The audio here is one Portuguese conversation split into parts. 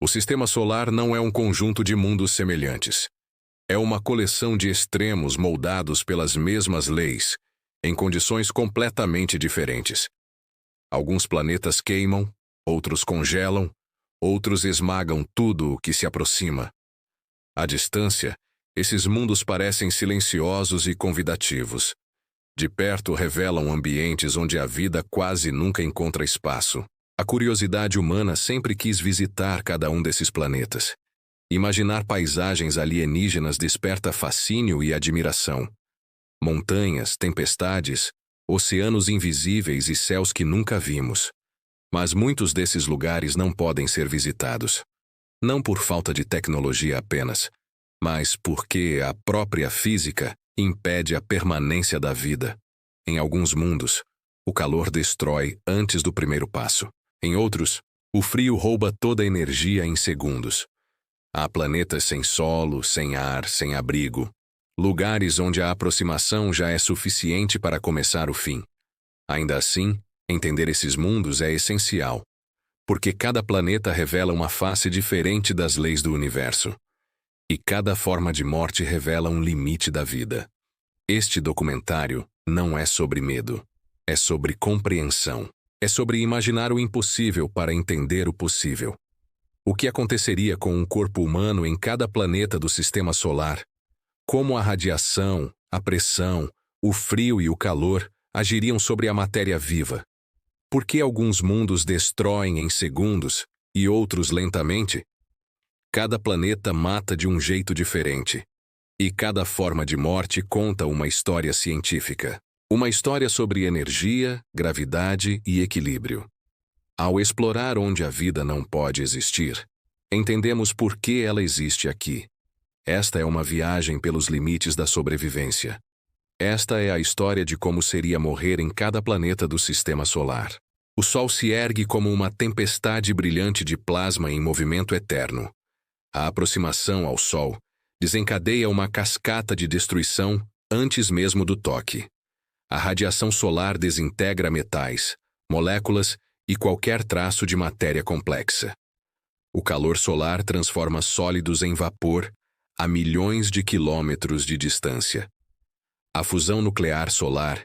O sistema solar não é um conjunto de mundos semelhantes. É uma coleção de extremos moldados pelas mesmas leis, em condições completamente diferentes. Alguns planetas queimam, outros congelam, outros esmagam tudo o que se aproxima. À distância, esses mundos parecem silenciosos e convidativos. De perto revelam ambientes onde a vida quase nunca encontra espaço. A curiosidade humana sempre quis visitar cada um desses planetas. Imaginar paisagens alienígenas desperta fascínio e admiração. Montanhas, tempestades, oceanos invisíveis e céus que nunca vimos. Mas muitos desses lugares não podem ser visitados. Não por falta de tecnologia apenas, mas porque a própria física impede a permanência da vida. Em alguns mundos, o calor destrói antes do primeiro passo. Em outros, o frio rouba toda a energia em segundos. Há planetas sem solo, sem ar, sem abrigo. Lugares onde a aproximação já é suficiente para começar o fim. Ainda assim, entender esses mundos é essencial, porque cada planeta revela uma face diferente das leis do universo. E cada forma de morte revela um limite da vida. Este documentário não é sobre medo, é sobre compreensão. É sobre imaginar o impossível para entender o possível. O que aconteceria com um corpo humano em cada planeta do sistema solar? Como a radiação, a pressão, o frio e o calor agiriam sobre a matéria viva? Por que alguns mundos destroem em segundos e outros lentamente? Cada planeta mata de um jeito diferente. E cada forma de morte conta uma história científica. Uma história sobre energia, gravidade e equilíbrio. Ao explorar onde a vida não pode existir, entendemos por que ela existe aqui. Esta é uma viagem pelos limites da sobrevivência. Esta é a história de como seria morrer em cada planeta do sistema solar. O Sol se ergue como uma tempestade brilhante de plasma em movimento eterno. A aproximação ao Sol desencadeia uma cascata de destruição antes mesmo do toque. A radiação solar desintegra metais, moléculas e qualquer traço de matéria complexa. O calor solar transforma sólidos em vapor a milhões de quilômetros de distância. A fusão nuclear solar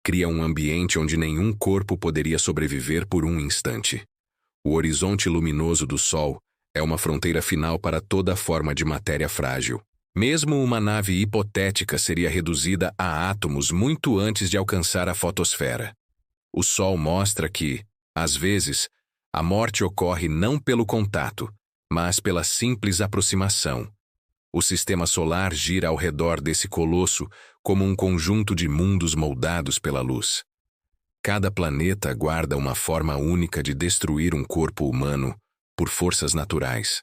cria um ambiente onde nenhum corpo poderia sobreviver por um instante. O horizonte luminoso do Sol é uma fronteira final para toda forma de matéria frágil. Mesmo uma nave hipotética seria reduzida a átomos muito antes de alcançar a fotosfera. O Sol mostra que, às vezes, a morte ocorre não pelo contato, mas pela simples aproximação. O sistema solar gira ao redor desse colosso como um conjunto de mundos moldados pela luz. Cada planeta guarda uma forma única de destruir um corpo humano por forças naturais.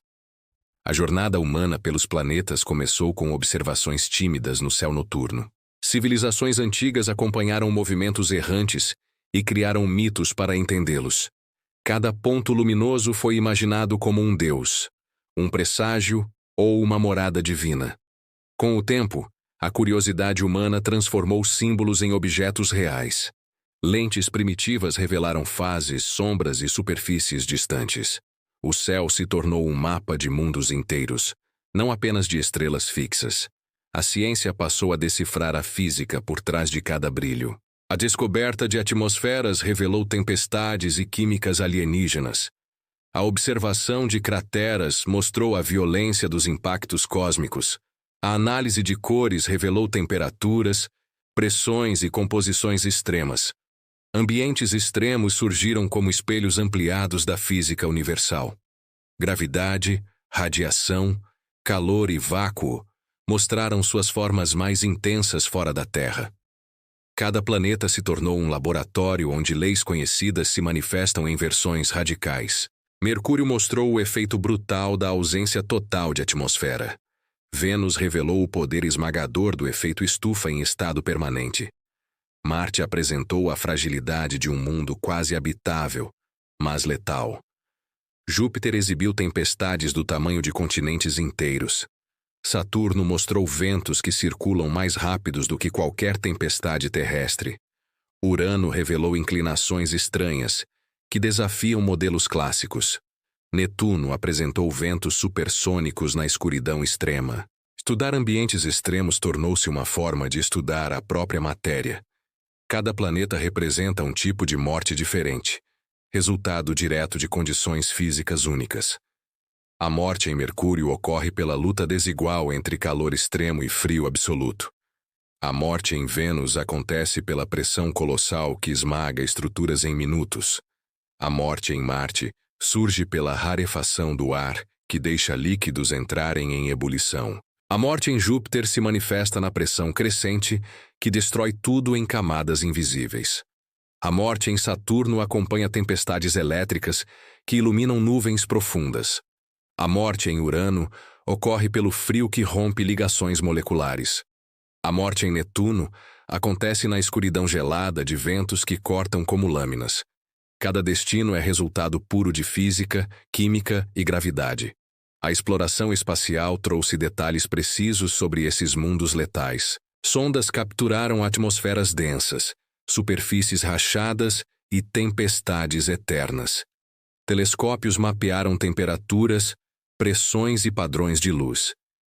A jornada humana pelos planetas começou com observações tímidas no céu noturno. Civilizações antigas acompanharam movimentos errantes e criaram mitos para entendê-los. Cada ponto luminoso foi imaginado como um deus, um presságio ou uma morada divina. Com o tempo, a curiosidade humana transformou símbolos em objetos reais. Lentes primitivas revelaram fases, sombras e superfícies distantes. O céu se tornou um mapa de mundos inteiros, não apenas de estrelas fixas. A ciência passou a decifrar a física por trás de cada brilho. A descoberta de atmosferas revelou tempestades e químicas alienígenas. A observação de crateras mostrou a violência dos impactos cósmicos. A análise de cores revelou temperaturas, pressões e composições extremas. Ambientes extremos surgiram como espelhos ampliados da física universal. Gravidade, radiação, calor e vácuo mostraram suas formas mais intensas fora da Terra. Cada planeta se tornou um laboratório onde leis conhecidas se manifestam em versões radicais. Mercúrio mostrou o efeito brutal da ausência total de atmosfera. Vênus revelou o poder esmagador do efeito estufa em estado permanente. Marte apresentou a fragilidade de um mundo quase habitável, mas letal. Júpiter exibiu tempestades do tamanho de continentes inteiros. Saturno mostrou ventos que circulam mais rápidos do que qualquer tempestade terrestre. Urano revelou inclinações estranhas, que desafiam modelos clássicos. Netuno apresentou ventos supersônicos na escuridão extrema. Estudar ambientes extremos tornou-se uma forma de estudar a própria matéria. Cada planeta representa um tipo de morte diferente, resultado direto de condições físicas únicas. A morte em Mercúrio ocorre pela luta desigual entre calor extremo e frio absoluto. A morte em Vênus acontece pela pressão colossal que esmaga estruturas em minutos. A morte em Marte surge pela rarefação do ar, que deixa líquidos entrarem em ebulição. A morte em Júpiter se manifesta na pressão crescente, que destrói tudo em camadas invisíveis. A morte em Saturno acompanha tempestades elétricas que iluminam nuvens profundas. A morte em Urano ocorre pelo frio que rompe ligações moleculares. A morte em Netuno acontece na escuridão gelada de ventos que cortam como lâminas. Cada destino é resultado puro de física, química e gravidade. A exploração espacial trouxe detalhes precisos sobre esses mundos letais. Sondas capturaram atmosferas densas, superfícies rachadas e tempestades eternas. Telescópios mapearam temperaturas, pressões e padrões de luz.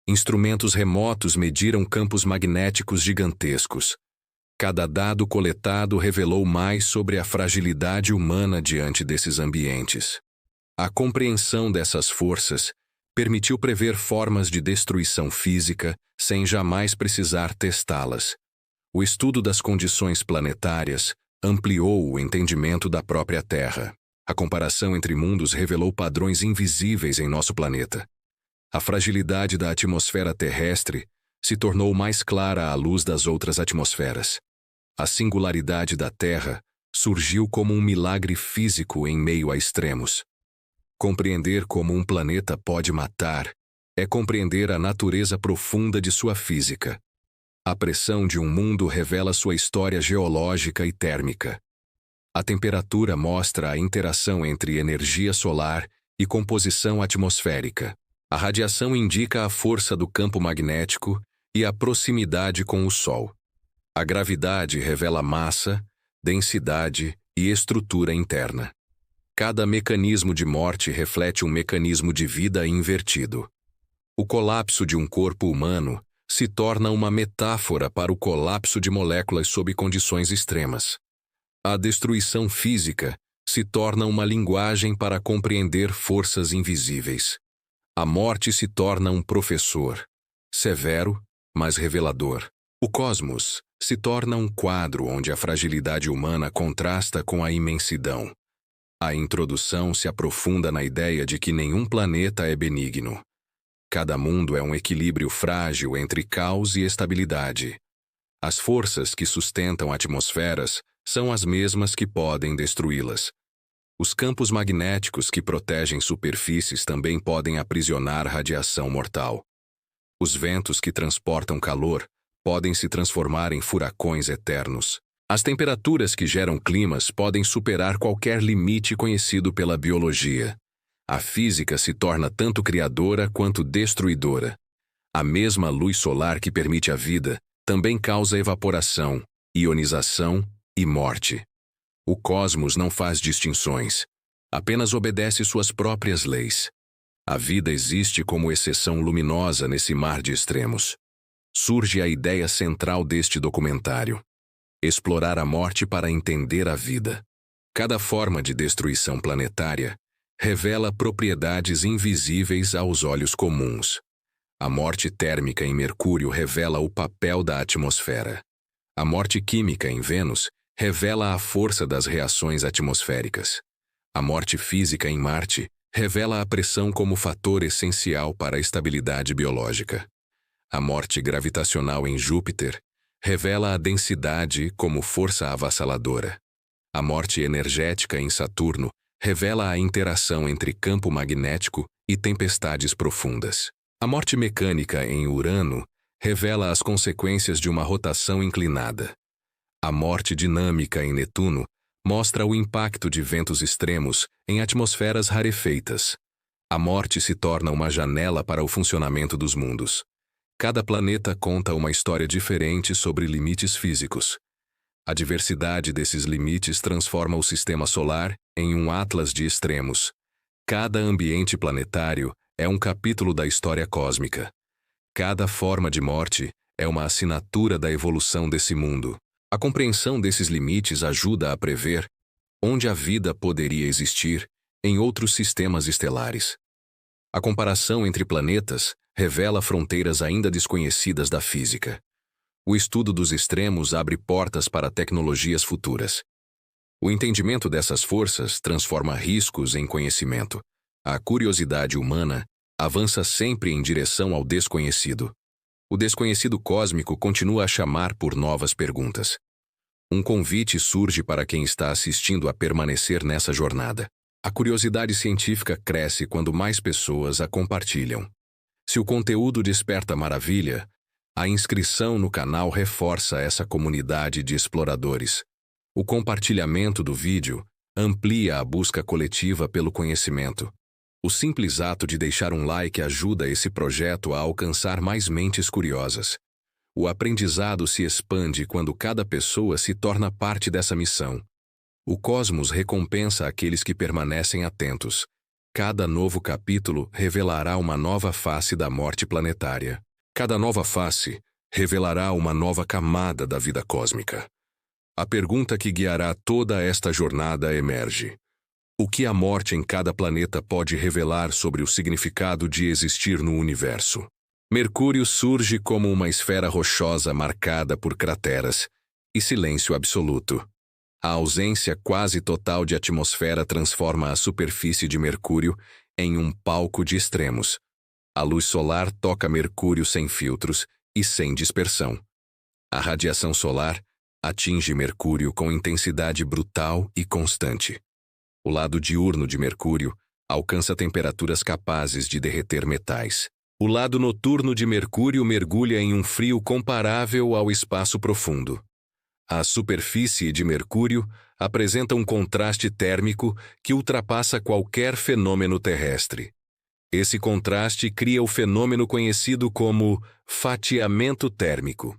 Instrumentos remotos mediram campos magnéticos gigantescos. Cada dado coletado revelou mais sobre a fragilidade humana diante desses ambientes. A compreensão dessas forças permitiu prever formas de destruição física sem jamais precisar testá-las. O estudo das condições planetárias ampliou o entendimento da própria Terra. A comparação entre mundos revelou padrões invisíveis em nosso planeta. A fragilidade da atmosfera terrestre se tornou mais clara à luz das outras atmosferas. A singularidade da Terra surgiu como um milagre físico em meio a extremos. Compreender como um planeta pode matar é compreender a natureza profunda de sua física. A pressão de um mundo revela sua história geológica e térmica. A temperatura mostra a interação entre energia solar e composição atmosférica. A radiação indica a força do campo magnético e a proximidade com o Sol. A gravidade revela massa, densidade e estrutura interna. Cada mecanismo de morte reflete um mecanismo de vida invertido. O colapso de um corpo humano se torna uma metáfora para o colapso de moléculas sob condições extremas. A destruição física se torna uma linguagem para compreender forças invisíveis. A morte se torna um professor, severo, mas revelador. O cosmos se torna um quadro onde a fragilidade humana contrasta com a imensidão. A introdução se aprofunda na ideia de que nenhum planeta é benigno. Cada mundo é um equilíbrio frágil entre caos e estabilidade. As forças que sustentam atmosferas são as mesmas que podem destruí-las. Os campos magnéticos que protegem superfícies também podem aprisionar radiação mortal. Os ventos que transportam calor podem se transformar em furacões eternos. As temperaturas que geram climas podem superar qualquer limite conhecido pela biologia. A física se torna tanto criadora quanto destruidora. A mesma luz solar que permite a vida também causa evaporação, ionização e morte. O cosmos não faz distinções, apenas obedece suas próprias leis. A vida existe como exceção luminosa nesse mar de extremos. Surge a ideia central deste documentário: explorar a morte para entender a vida. Cada forma de destruição planetária revela propriedades invisíveis aos olhos comuns. A morte térmica em Mercúrio revela o papel da atmosfera. A morte química em Vênus revela a força das reações atmosféricas. A morte física em Marte revela a pressão como fator essencial para a estabilidade biológica. A morte gravitacional em Júpiter revela a densidade como força avassaladora. A morte energética em Saturno revela a interação entre campo magnético e tempestades profundas. A morte mecânica em Urano revela as consequências de uma rotação inclinada. A morte dinâmica em Netuno mostra o impacto de ventos extremos em atmosferas rarefeitas. A morte se torna uma janela para o funcionamento dos mundos. Cada planeta conta uma história diferente sobre limites físicos. A diversidade desses limites transforma o sistema solar em um atlas de extremos. Cada ambiente planetário é um capítulo da história cósmica. Cada forma de morte é uma assinatura da evolução desse mundo. A compreensão desses limites ajuda a prever onde a vida poderia existir em outros sistemas estelares. A comparação entre planetas revela fronteiras ainda desconhecidas da física. O estudo dos extremos abre portas para tecnologias futuras. O entendimento dessas forças transforma riscos em conhecimento. A curiosidade humana avança sempre em direção ao desconhecido. O desconhecido cósmico continua a chamar por novas perguntas. Um convite surge para quem está assistindo a permanecer nessa jornada. A curiosidade científica cresce quando mais pessoas a compartilham. Se o conteúdo desperta maravilha, a inscrição no canal reforça essa comunidade de exploradores. O compartilhamento do vídeo amplia a busca coletiva pelo conhecimento. O simples ato de deixar um like ajuda esse projeto a alcançar mais mentes curiosas. O aprendizado se expande quando cada pessoa se torna parte dessa missão. O cosmos recompensa aqueles que permanecem atentos. Cada novo capítulo revelará uma nova face da morte planetária. Cada nova face revelará uma nova camada da vida cósmica. A pergunta que guiará toda esta jornada emerge. O que a morte em cada planeta pode revelar sobre o significado de existir no universo? Mercúrio surge como uma esfera rochosa marcada por crateras e silêncio absoluto. A ausência quase total de atmosfera transforma a superfície de Mercúrio em um palco de extremos. A luz solar toca Mercúrio sem filtros e sem dispersão. A radiação solar atinge Mercúrio com intensidade brutal e constante. O lado diurno de Mercúrio alcança temperaturas capazes de derreter metais. O lado noturno de Mercúrio mergulha em um frio comparável ao espaço profundo. A superfície de Mercúrio apresenta um contraste térmico que ultrapassa qualquer fenômeno terrestre. Esse contraste cria o fenômeno conhecido como fatiamento térmico.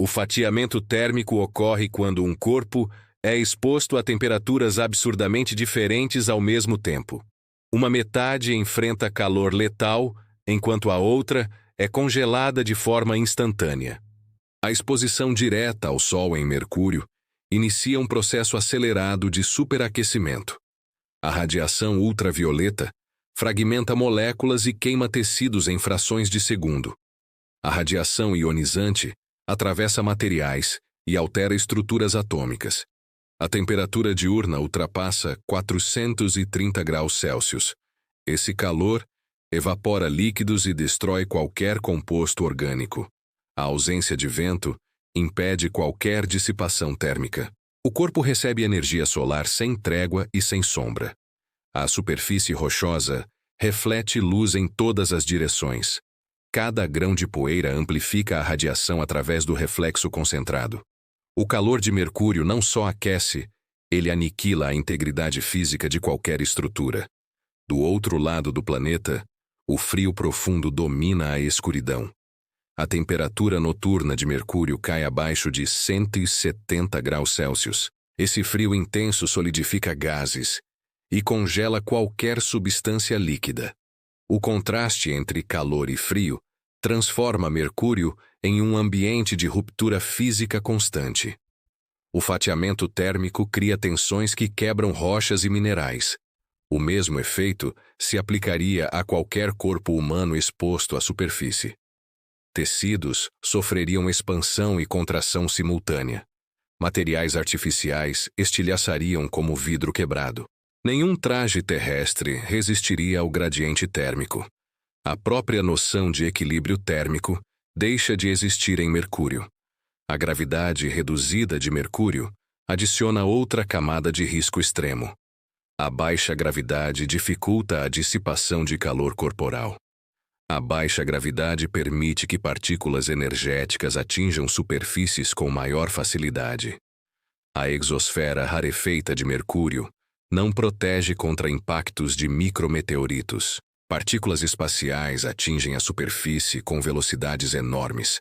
O fatiamento térmico ocorre quando um corpo é exposto a temperaturas absurdamente diferentes ao mesmo tempo. Uma metade enfrenta calor letal, enquanto a outra é congelada de forma instantânea. A exposição direta ao Sol em Mercúrio inicia um processo acelerado de superaquecimento. A radiação ultravioleta fragmenta moléculas e queima tecidos em frações de segundo. A radiação ionizante atravessa materiais e altera estruturas atômicas. A temperatura diurna ultrapassa 430 graus Celsius. Esse calor evapora líquidos e destrói qualquer composto orgânico. A ausência de vento impede qualquer dissipação térmica. O corpo recebe energia solar sem trégua e sem sombra. A superfície rochosa reflete luz em todas as direções. Cada grão de poeira amplifica a radiação através do reflexo concentrado. O calor de Mercúrio não só aquece, ele aniquila a integridade física de qualquer estrutura. Do outro lado do planeta, o frio profundo domina a escuridão. A temperatura noturna de Mercúrio cai abaixo de 170 graus Celsius. Esse frio intenso solidifica gases e congela qualquer substância líquida. O contraste entre calor e frio transforma Mercúrio em um ambiente de ruptura física constante. O fatiamento térmico cria tensões que quebram rochas e minerais. O mesmo efeito se aplicaria a qualquer corpo humano exposto à superfície. Tecidos sofreriam expansão e contração simultânea. Materiais artificiais estilhaçariam como vidro quebrado. Nenhum traje terrestre resistiria ao gradiente térmico. A própria noção de equilíbrio térmico deixa de existir em Mercúrio. A gravidade reduzida de Mercúrio adiciona outra camada de risco extremo. A baixa gravidade dificulta a dissipação de calor corporal. A baixa gravidade permite que partículas energéticas atinjam superfícies com maior facilidade. A exosfera rarefeita de Mercúrio não protege contra impactos de micrometeoritos. Partículas espaciais atingem a superfície com velocidades enormes.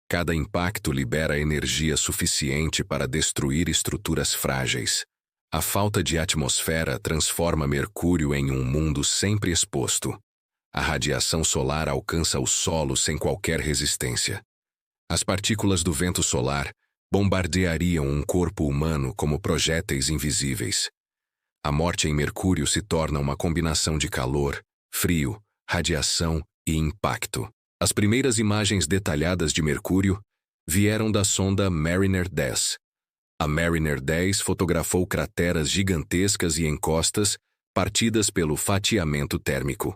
Cada impacto libera energia suficiente para destruir estruturas frágeis. A falta de atmosfera transforma Mercúrio em um mundo sempre exposto. A radiação solar alcança o solo sem qualquer resistência. As partículas do vento solar bombardeariam um corpo humano como projéteis invisíveis. A morte em Mercúrio se torna uma combinação de calor, frio, radiação e impacto. As primeiras imagens detalhadas de Mercúrio vieram da sonda Mariner 10. A Mariner 10 fotografou crateras gigantescas e encostas partidas pelo fatiamento térmico.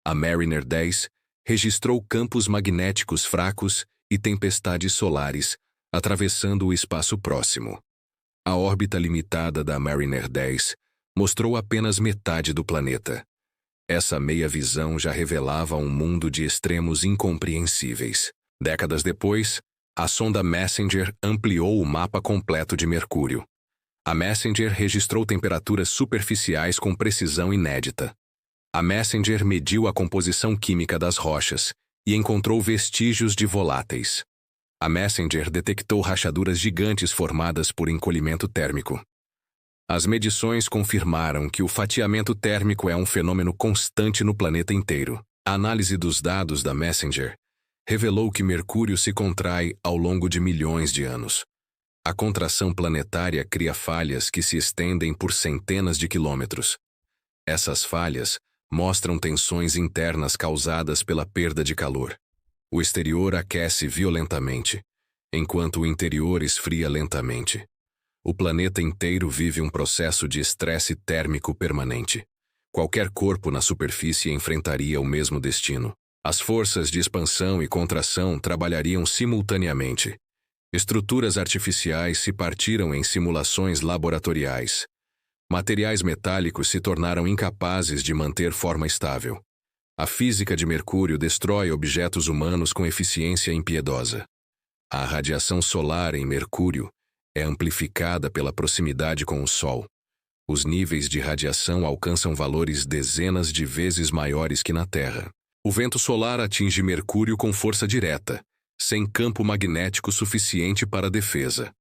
A Mariner 10 registrou campos magnéticos fracos e tempestades solares, atravessando o espaço próximo. A órbita limitada da Mariner 10 mostrou apenas metade do planeta. Essa meia-visão já revelava um mundo de extremos incompreensíveis. Décadas depois, a sonda Messenger ampliou o mapa completo de Mercúrio. A Messenger registrou temperaturas superficiais com precisão inédita. A Messenger mediu a composição química das rochas e encontrou vestígios de voláteis. A Messenger detectou rachaduras gigantes formadas por encolhimento térmico. As medições confirmaram que o fatiamento térmico é um fenômeno constante no planeta inteiro. A análise dos dados da Messenger revelou que Mercúrio se contrai ao longo de milhões de anos. A contração planetária cria falhas que se estendem por centenas de quilômetros. Essas falhas mostram tensões internas causadas pela perda de calor. O exterior aquece violentamente, enquanto o interior esfria lentamente. O planeta inteiro vive um processo de estresse térmico permanente. Qualquer corpo na superfície enfrentaria o mesmo destino. As forças de expansão e contração trabalhariam simultaneamente. Estruturas artificiais se partiram em simulações laboratoriais. Materiais metálicos se tornaram incapazes de manter forma estável. A física de Mercúrio destrói objetos humanos com eficiência impiedosa. A radiação solar em Mercúrio é amplificada pela proximidade com o Sol. Os níveis de radiação alcançam valores dezenas de vezes maiores que na Terra. O vento solar atinge Mercúrio com força direta, sem campo magnético suficiente para defesa.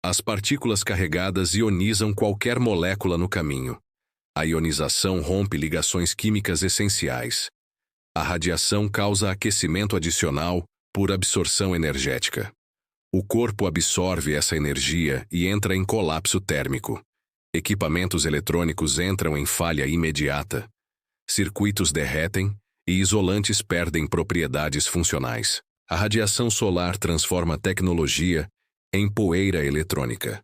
As partículas carregadas ionizam qualquer molécula no caminho. A ionização rompe ligações químicas essenciais. A radiação causa aquecimento adicional por absorção energética. O corpo absorve essa energia e entra em colapso térmico. Equipamentos eletrônicos entram em falha imediata. Circuitos derretem e isolantes perdem propriedades funcionais. A radiação solar transforma a tecnologia em poeira eletrônica.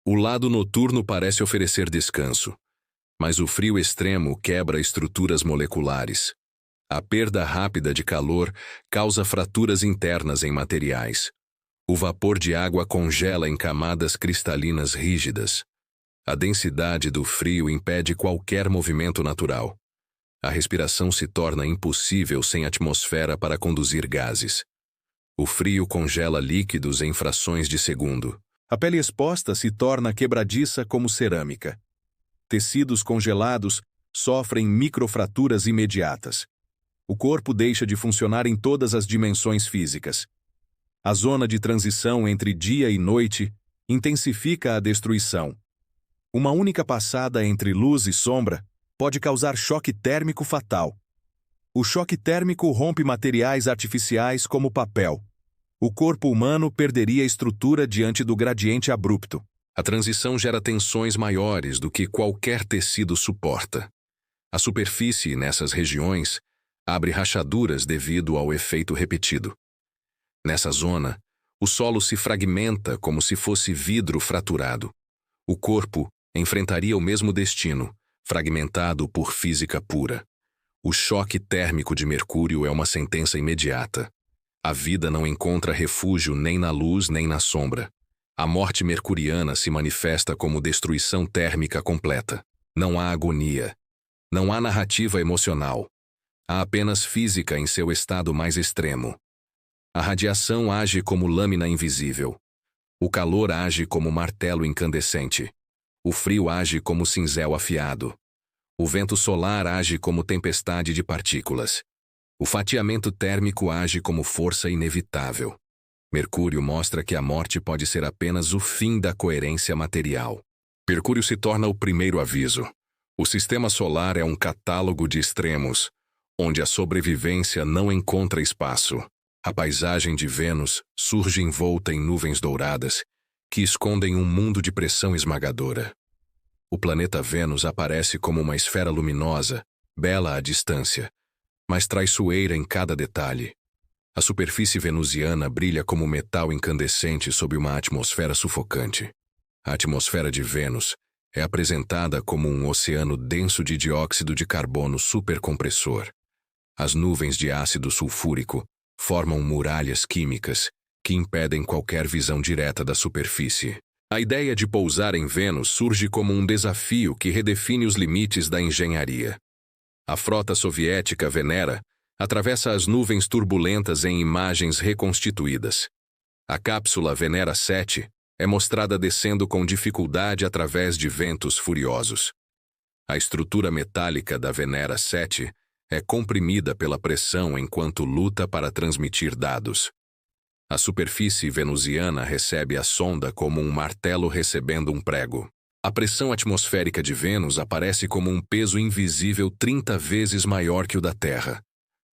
O lado noturno parece oferecer descanso, mas o frio extremo quebra estruturas moleculares. A perda rápida de calor causa fraturas internas em materiais. O vapor de água congela em camadas cristalinas rígidas. A densidade do frio impede qualquer movimento natural. A respiração se torna impossível sem atmosfera para conduzir gases. O frio congela líquidos em frações de segundo. A pele exposta se torna quebradiça como cerâmica. Tecidos congelados sofrem microfraturas imediatas. O corpo deixa de funcionar em todas as dimensões físicas. A zona de transição entre dia e noite intensifica a destruição. Uma única passada entre luz e sombra pode causar choque térmico fatal. O choque térmico rompe materiais artificiais como papel. O corpo humano perderia estrutura diante do gradiente abrupto. A transição gera tensões maiores do que qualquer tecido suporta. A superfície nessas regiões abre rachaduras devido ao efeito repetido. Nessa zona, o solo se fragmenta como se fosse vidro fraturado. O corpo enfrentaria o mesmo destino, fragmentado por física pura. O choque térmico de Mercúrio é uma sentença imediata. A vida não encontra refúgio nem na luz nem na sombra. A morte mercuriana se manifesta como destruição térmica completa. Não há agonia. Não há narrativa emocional. Há apenas física em seu estado mais extremo. A radiação age como lâmina invisível. O calor age como martelo incandescente. O frio age como cinzel afiado. O vento solar age como tempestade de partículas. O fatiamento térmico age como força inevitável. Mercúrio mostra que a morte pode ser apenas o fim da coerência material. Mercúrio se torna o primeiro aviso. O sistema solar é um catálogo de extremos, onde a sobrevivência não encontra espaço. A paisagem de Vênus surge envolta em nuvens douradas, que escondem um mundo de pressão esmagadora. O planeta Vênus aparece como uma esfera luminosa, bela à distância, mas traiçoeira em cada detalhe. A superfície venusiana brilha como metal incandescente sob uma atmosfera sufocante. A atmosfera de Vênus é apresentada como um oceano denso de dióxido de carbono supercompressor. As nuvens de ácido sulfúrico formam muralhas químicas que impedem qualquer visão direta da superfície. A ideia de pousar em Vênus surge como um desafio que redefine os limites da engenharia. A frota soviética Venera atravessa as nuvens turbulentas em imagens reconstituídas. A cápsula Venera 7 é mostrada descendo com dificuldade através de ventos furiosos. A estrutura metálica da Venera 7 é comprimida pela pressão enquanto luta para transmitir dados. A superfície venusiana recebe a sonda como um martelo recebendo um prego. A pressão atmosférica de Vênus aparece como um peso invisível 30 vezes maior que o da Terra.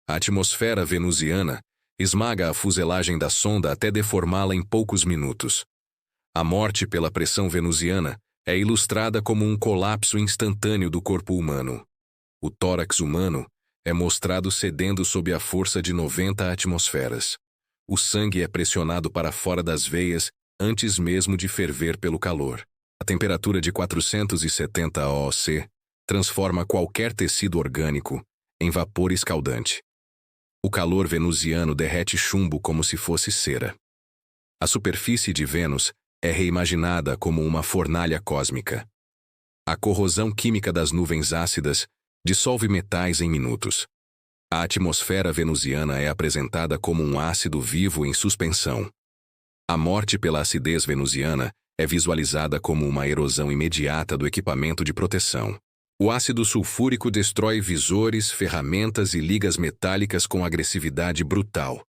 A atmosfera venusiana esmaga a fuselagem da sonda até deformá-la em poucos minutos. A morte pela pressão venusiana é ilustrada como um colapso instantâneo do corpo humano. O tórax humano é mostrado cedendo sob a força de 90 atmosferas. O sangue é pressionado para fora das veias antes mesmo de ferver pelo calor. A temperatura de 470 oC transforma qualquer tecido orgânico em vapor escaldante. O calor venusiano derrete chumbo como se fosse cera. A superfície de Vênus é reimaginada como uma fornalha cósmica. A corrosão química das nuvens ácidas dissolve metais em minutos. A atmosfera venusiana é apresentada como um ácido vivo em suspensão. A morte pela acidez venusiana é visualizada como uma erosão imediata do equipamento de proteção. O ácido sulfúrico destrói visores, ferramentas e ligas metálicas com agressividade brutal.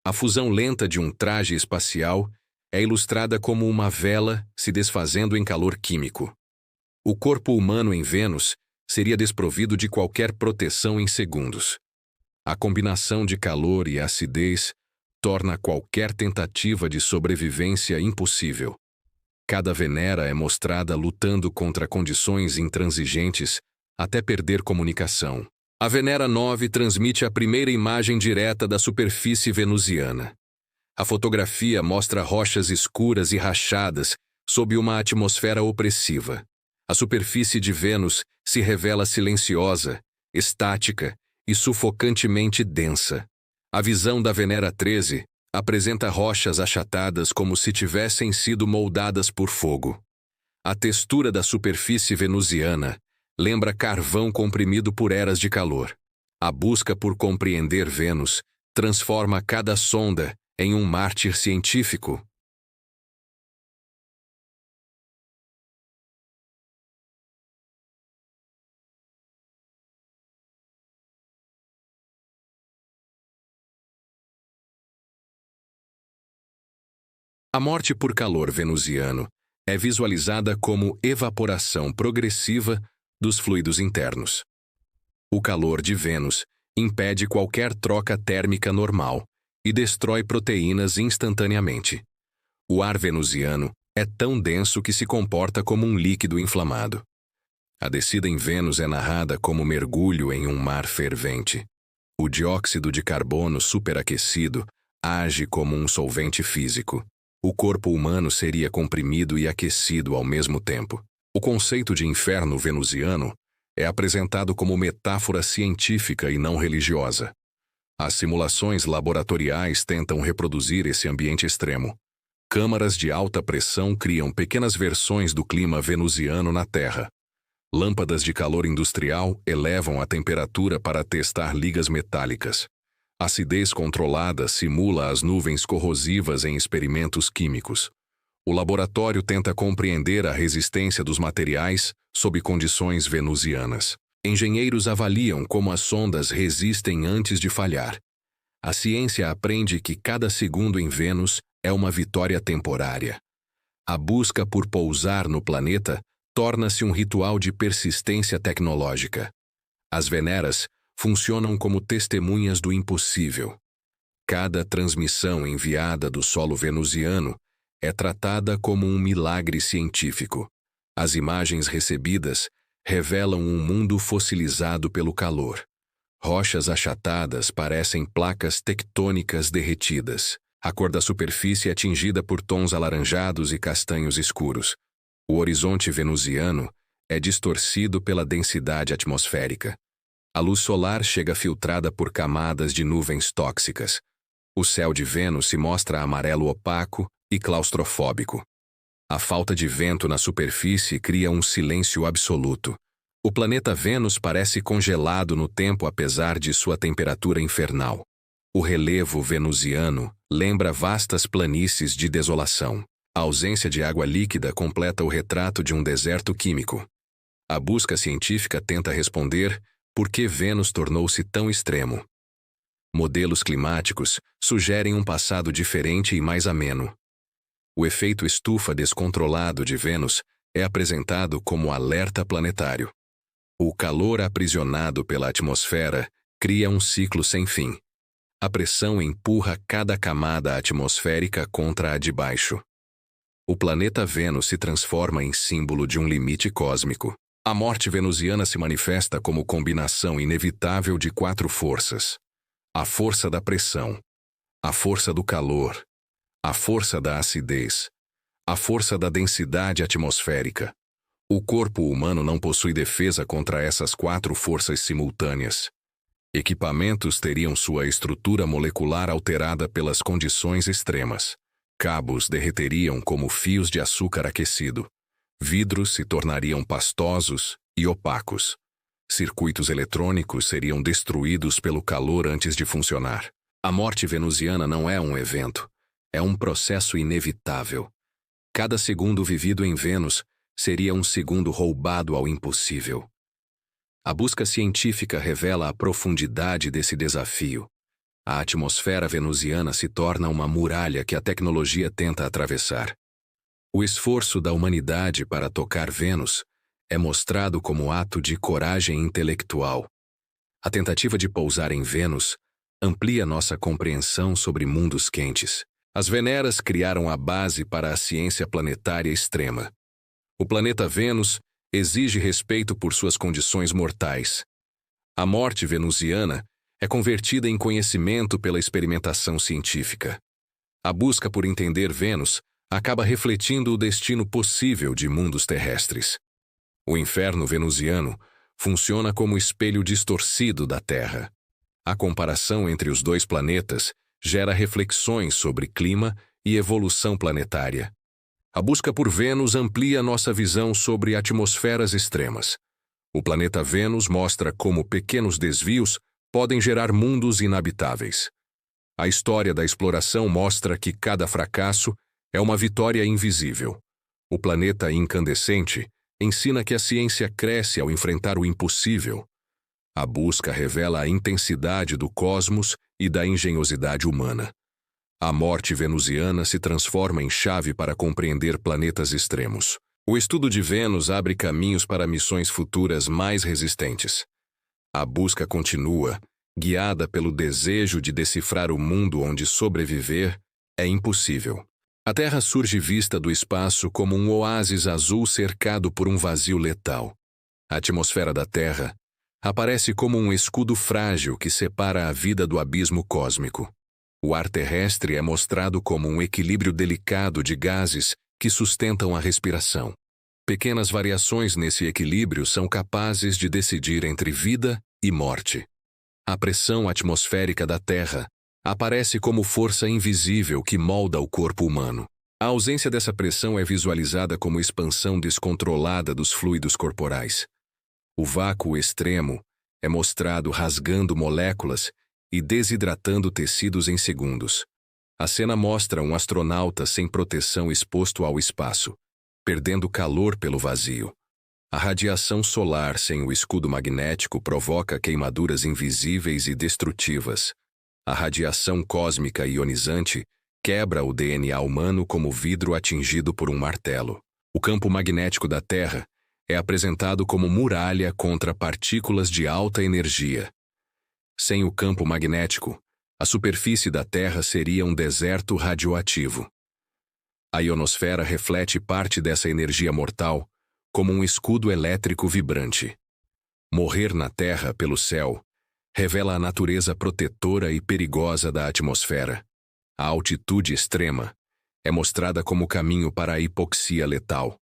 A fusão lenta de um traje espacial é ilustrada como uma vela se desfazendo em calor químico. O corpo humano em Vênus seria desprovido de qualquer proteção em segundos. A combinação de calor e acidez torna qualquer tentativa de sobrevivência impossível. Cada Venera é mostrada lutando contra condições intransigentes até perder comunicação. A Venera 9 transmite a primeira imagem direta da superfície venusiana. A fotografia mostra rochas escuras e rachadas sob uma atmosfera opressiva. A superfície de Vênus se revela silenciosa, estática e sufocantemente densa. A visão da Venera 13 apresenta rochas achatadas como se tivessem sido moldadas por fogo. A textura da superfície venusiana lembra carvão comprimido por eras de calor. A busca por compreender Vênus transforma cada sonda em um mártir científico. A morte por calor venusiano é visualizada como evaporação progressiva dos fluidos internos. O calor de Vênus impede qualquer troca térmica normal e destrói proteínas instantaneamente. O ar venusiano é tão denso que se comporta como um líquido inflamado. A descida em Vênus é narrada como mergulho em um mar fervente. O dióxido de carbono superaquecido age como um solvente físico. O corpo humano seria comprimido e aquecido ao mesmo tempo. O conceito de inferno venusiano é apresentado como metáfora científica e não religiosa. As simulações laboratoriais tentam reproduzir esse ambiente extremo. Câmaras de alta pressão criam pequenas versões do clima venusiano na Terra. Lâmpadas de calor industrial elevam a temperatura para testar ligas metálicas. A acidez controlada simula as nuvens corrosivas em experimentos químicos. O laboratório tenta compreender a resistência dos materiais sob condições venusianas. Engenheiros avaliam como as sondas resistem antes de falhar. A ciência aprende que cada segundo em Vênus é uma vitória temporária. A busca por pousar no planeta torna-se um ritual de persistência tecnológica. As Veneras funcionam como testemunhas do impossível. Cada transmissão enviada do solo venusiano é tratada como um milagre científico. As imagens recebidas revelam um mundo fossilizado pelo calor. Rochas achatadas parecem placas tectônicas derretidas. A cor da superfície é tingida por tons alaranjados e castanhos escuros. O horizonte venusiano é distorcido pela densidade atmosférica. A luz solar chega filtrada por camadas de nuvens tóxicas. O céu de Vênus se mostra amarelo opaco e claustrofóbico. A falta de vento na superfície cria um silêncio absoluto. O planeta Vênus parece congelado no tempo apesar de sua temperatura infernal. O relevo venusiano lembra vastas planícies de desolação. A ausência de água líquida completa o retrato de um deserto químico. A busca científica tenta responder por que Vênus tornou-se tão extremo. Modelos climáticos sugerem um passado diferente e mais ameno. O efeito estufa descontrolado de Vênus é apresentado como alerta planetário. O calor aprisionado pela atmosfera cria um ciclo sem fim. A pressão empurra cada camada atmosférica contra a de baixo. O planeta Vênus se transforma em símbolo de um limite cósmico. A morte venusiana se manifesta como combinação inevitável de 4 forças. A força da pressão, a força do calor, a força da acidez, a força da densidade atmosférica. O corpo humano não possui defesa contra essas 4 forças simultâneas. Equipamentos teriam sua estrutura molecular alterada pelas condições extremas. Cabos derreteriam como fios de açúcar aquecido. Vidros se tornariam pastosos e opacos. Circuitos eletrônicos seriam destruídos pelo calor antes de funcionar. A morte venusiana não é um evento, é um processo inevitável. Cada segundo vivido em Vênus seria um segundo roubado ao impossível. A busca científica revela a profundidade desse desafio. A atmosfera venusiana se torna uma muralha que a tecnologia tenta atravessar. O esforço da humanidade para tocar Vênus é mostrado como ato de coragem intelectual. A tentativa de pousar em Vênus amplia nossa compreensão sobre mundos quentes. As Veneras criaram a base para a ciência planetária extrema. O planeta Vênus exige respeito por suas condições mortais. A morte venusiana é convertida em conhecimento pela experimentação científica. A busca por entender Vênus acaba refletindo o destino possível de mundos terrestres. O inferno venusiano funciona como espelho distorcido da Terra. A comparação entre os 2 planetas gera reflexões sobre clima e evolução planetária. A busca por Vênus amplia nossa visão sobre atmosferas extremas. O planeta Vênus mostra como pequenos desvios podem gerar mundos inabitáveis. A história da exploração mostra que cada fracasso é uma vitória invisível. O planeta incandescente ensina que a ciência cresce ao enfrentar o impossível. A busca revela a intensidade do cosmos e da engenhosidade humana. A morte venusiana se transforma em chave para compreender planetas extremos. O estudo de Vênus abre caminhos para missões futuras mais resistentes. A busca continua, guiada pelo desejo de decifrar o mundo onde sobreviver é impossível. A Terra surge vista do espaço como um oásis azul cercado por um vazio letal. A atmosfera da Terra aparece como um escudo frágil que separa a vida do abismo cósmico. O ar terrestre é mostrado como um equilíbrio delicado de gases que sustentam a respiração. Pequenas variações nesse equilíbrio são capazes de decidir entre vida e morte. A pressão atmosférica da Terra aparece como força invisível que molda o corpo humano. A ausência dessa pressão é visualizada como expansão descontrolada dos fluidos corporais. O vácuo extremo é mostrado rasgando moléculas e desidratando tecidos em segundos. A cena mostra um astronauta sem proteção exposto ao espaço, perdendo calor pelo vazio. A radiação solar sem o escudo magnético provoca queimaduras invisíveis e destrutivas. A radiação cósmica ionizante quebra o DNA humano como vidro atingido por um martelo. O campo magnético da Terra é apresentado como muralha contra partículas de alta energia. Sem o campo magnético, a superfície da Terra seria um deserto radioativo. A ionosfera reflete parte dessa energia mortal como um escudo elétrico vibrante. Morrer na Terra pelo céu revela a natureza protetora e perigosa da atmosfera. A altitude extrema é mostrada como caminho para a hipoxia letal.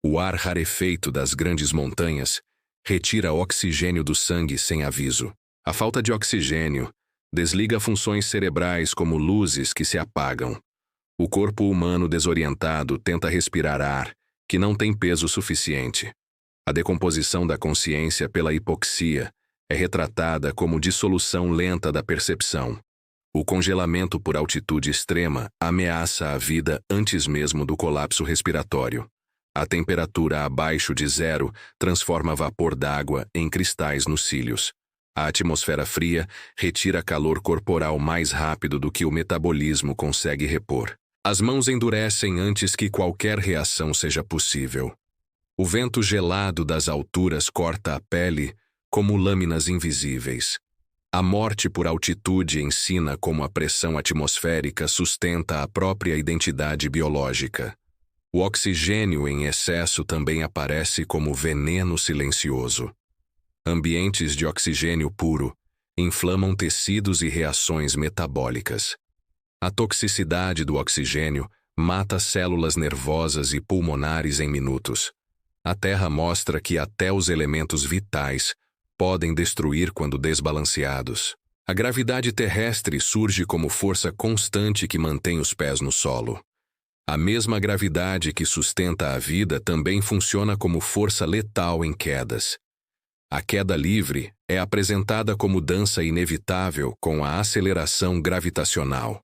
O ar rarefeito das grandes montanhas retira oxigênio do sangue sem aviso. A falta de oxigênio desliga funções cerebrais como luzes que se apagam. O corpo humano desorientado tenta respirar ar que não tem peso suficiente. A decomposição da consciência pela hipoxia é retratada como dissolução lenta da percepção. O congelamento por altitude extrema ameaça a vida antes mesmo do colapso respiratório. A temperatura abaixo de zero transforma vapor d'água em cristais nos cílios. A atmosfera fria retira calor corporal mais rápido do que o metabolismo consegue repor. As mãos endurecem antes que qualquer reação seja possível. O vento gelado das alturas corta a pele como lâminas invisíveis. A morte por altitude ensina como a pressão atmosférica sustenta a própria identidade biológica. O oxigênio em excesso também aparece como veneno silencioso. Ambientes de oxigênio puro inflamam tecidos e reações metabólicas. A toxicidade do oxigênio mata células nervosas e pulmonares em minutos. A Terra mostra que até os elementos vitais podem destruir quando desbalanceados. A gravidade terrestre surge como força constante que mantém os pés no solo. A mesma gravidade que sustenta a vida também funciona como força letal em quedas. A queda livre é apresentada como dança inevitável com a aceleração gravitacional.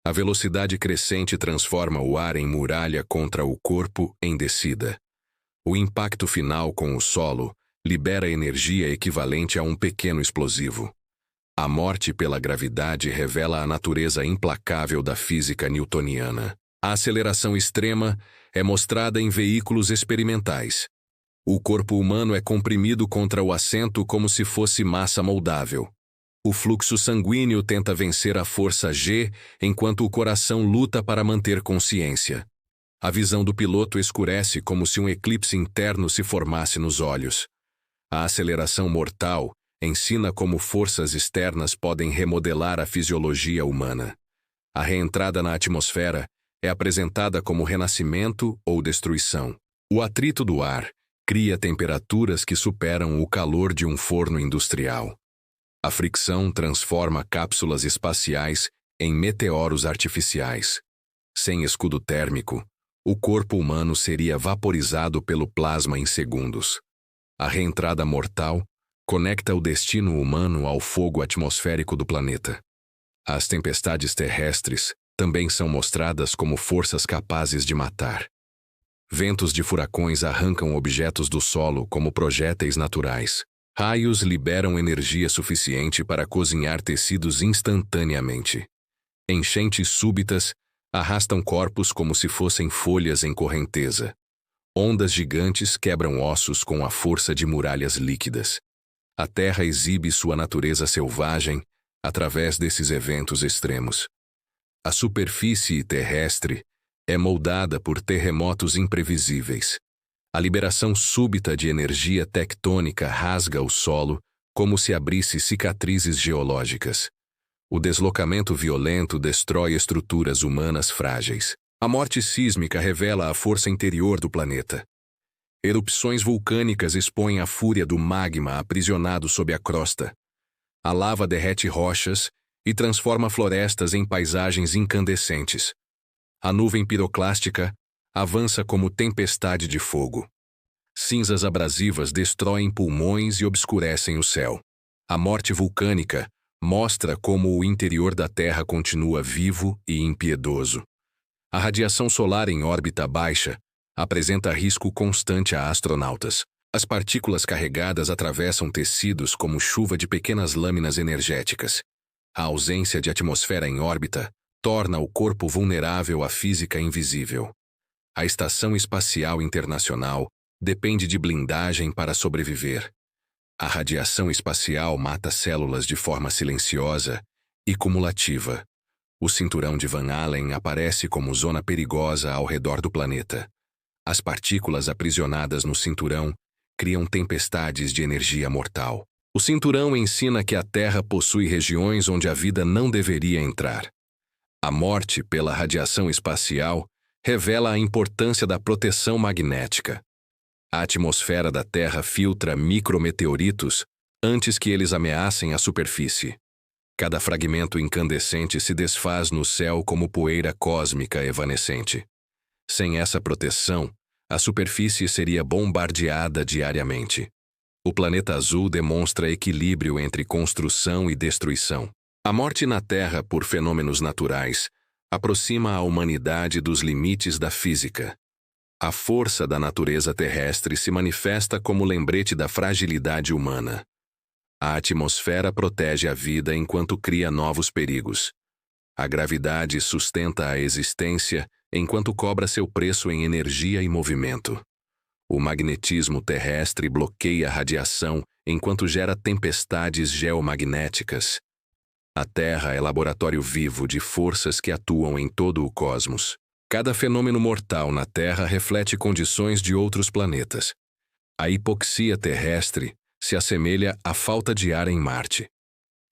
A velocidade crescente transforma o ar em muralha contra o corpo em descida. O impacto final com o solo libera energia equivalente a um pequeno explosivo. A morte pela gravidade revela a natureza implacável da física newtoniana. A aceleração extrema é mostrada em veículos experimentais. O corpo humano é comprimido contra o assento como se fosse massa moldável. O fluxo sanguíneo tenta vencer a força G, enquanto o coração luta para manter consciência. A visão do piloto escurece como se um eclipse interno se formasse nos olhos. A aceleração mortal ensina como forças externas podem remodelar a fisiologia humana. A reentrada na atmosfera é apresentada como renascimento ou destruição. O atrito do ar cria temperaturas que superam o calor de um forno industrial. A fricção transforma cápsulas espaciais em meteoros artificiais. Sem escudo térmico, o corpo humano seria vaporizado pelo plasma em segundos. A reentrada mortal conecta o destino humano ao fogo atmosférico do planeta. As tempestades terrestres também são mostradas como forças capazes de matar. Ventos de furacões arrancam objetos do solo como projéteis naturais. Raios liberam energia suficiente para cozinhar tecidos instantaneamente. Enchentes súbitas arrastam corpos como se fossem folhas em correnteza. Ondas gigantes quebram ossos com a força de muralhas líquidas. A Terra exibe sua natureza selvagem através desses eventos extremos. A superfície terrestre é moldada por terremotos imprevisíveis. A liberação súbita de energia tectônica rasga o solo como se abrisse cicatrizes geológicas. O deslocamento violento destrói estruturas humanas frágeis. A morte sísmica revela a força interior do planeta. Erupções vulcânicas expõem a fúria do magma aprisionado sob a crosta. A lava derrete rochas e transforma florestas em paisagens incandescentes. A nuvem piroclástica avança como tempestade de fogo. Cinzas abrasivas destroem pulmões e obscurecem o céu. A morte vulcânica mostra como o interior da Terra continua vivo e impiedoso. A radiação solar em órbita baixa apresenta risco constante a astronautas. As partículas carregadas atravessam tecidos como chuva de pequenas lâminas energéticas. A ausência de atmosfera em órbita torna o corpo vulnerável à física invisível. A Estação Espacial Internacional depende de blindagem para sobreviver. A radiação espacial mata células de forma silenciosa e cumulativa. O cinturão de Van Allen aparece como zona perigosa ao redor do planeta. As partículas aprisionadas no cinturão criam tempestades de energia mortal. O cinturão ensina que a Terra possui regiões onde a vida não deveria entrar. A morte pela radiação espacial revela a importância da proteção magnética. A atmosfera da Terra filtra micrometeoritos antes que eles ameacem a superfície. Cada fragmento incandescente se desfaz no céu como poeira cósmica evanescente. Sem essa proteção, a superfície seria bombardeada diariamente. O planeta azul demonstra equilíbrio entre construção e destruição. A morte na Terra por fenômenos naturais aproxima a humanidade dos limites da física. A força da natureza terrestre se manifesta como lembrete da fragilidade humana. A atmosfera protege a vida enquanto cria novos perigos. A gravidade sustenta a existência enquanto cobra seu preço em energia e movimento. O magnetismo terrestre bloqueia a radiação enquanto gera tempestades geomagnéticas. A Terra é laboratório vivo de forças que atuam em todo o cosmos. Cada fenômeno mortal na Terra reflete condições de outros planetas. A hipoxia terrestre se assemelha à falta de ar em Marte.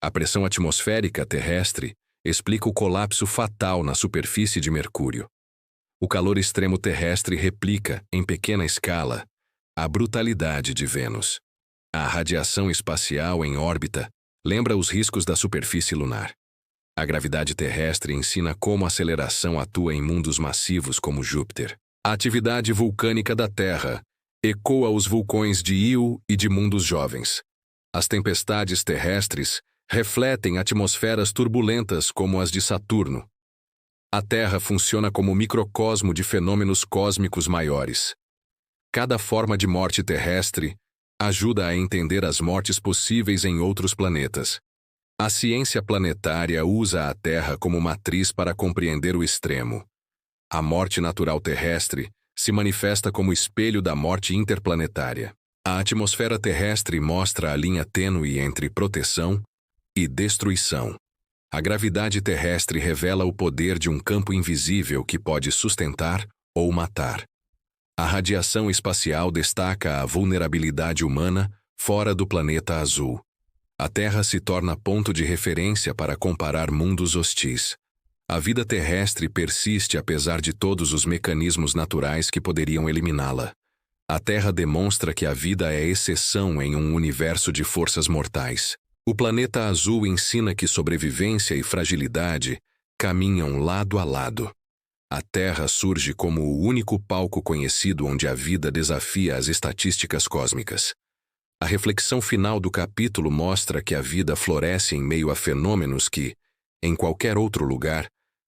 A pressão atmosférica terrestre explica o colapso fatal na superfície de Mercúrio. O calor extremo terrestre replica, em pequena escala, a brutalidade de Vênus. A radiação espacial em órbita lembra os riscos da superfície lunar. A gravidade terrestre ensina como a aceleração atua em mundos massivos como Júpiter. A atividade vulcânica da Terra ecoa os vulcões de Io e de mundos jovens. As tempestades terrestres refletem atmosferas turbulentas como as de Saturno. A Terra funciona como microcosmo de fenômenos cósmicos maiores. Cada forma de morte terrestre ajuda a entender as mortes possíveis em outros planetas. A ciência planetária usa a Terra como matriz para compreender o extremo. A morte natural terrestre se manifesta como espelho da morte interplanetária. A atmosfera terrestre mostra a linha tênue entre proteção e destruição. A gravidade terrestre revela o poder de um campo invisível que pode sustentar ou matar. A radiação espacial destaca a vulnerabilidade humana fora do planeta azul. A Terra se torna ponto de referência para comparar mundos hostis. A vida terrestre persiste apesar de todos os mecanismos naturais que poderiam eliminá-la. A Terra demonstra que a vida é exceção em um universo de forças mortais. O planeta azul ensina que sobrevivência e fragilidade caminham lado a lado. A Terra surge como o único palco conhecido onde a vida desafia as estatísticas cósmicas. A reflexão final do capítulo mostra que a vida floresce em meio a fenômenos que, em qualquer outro lugar,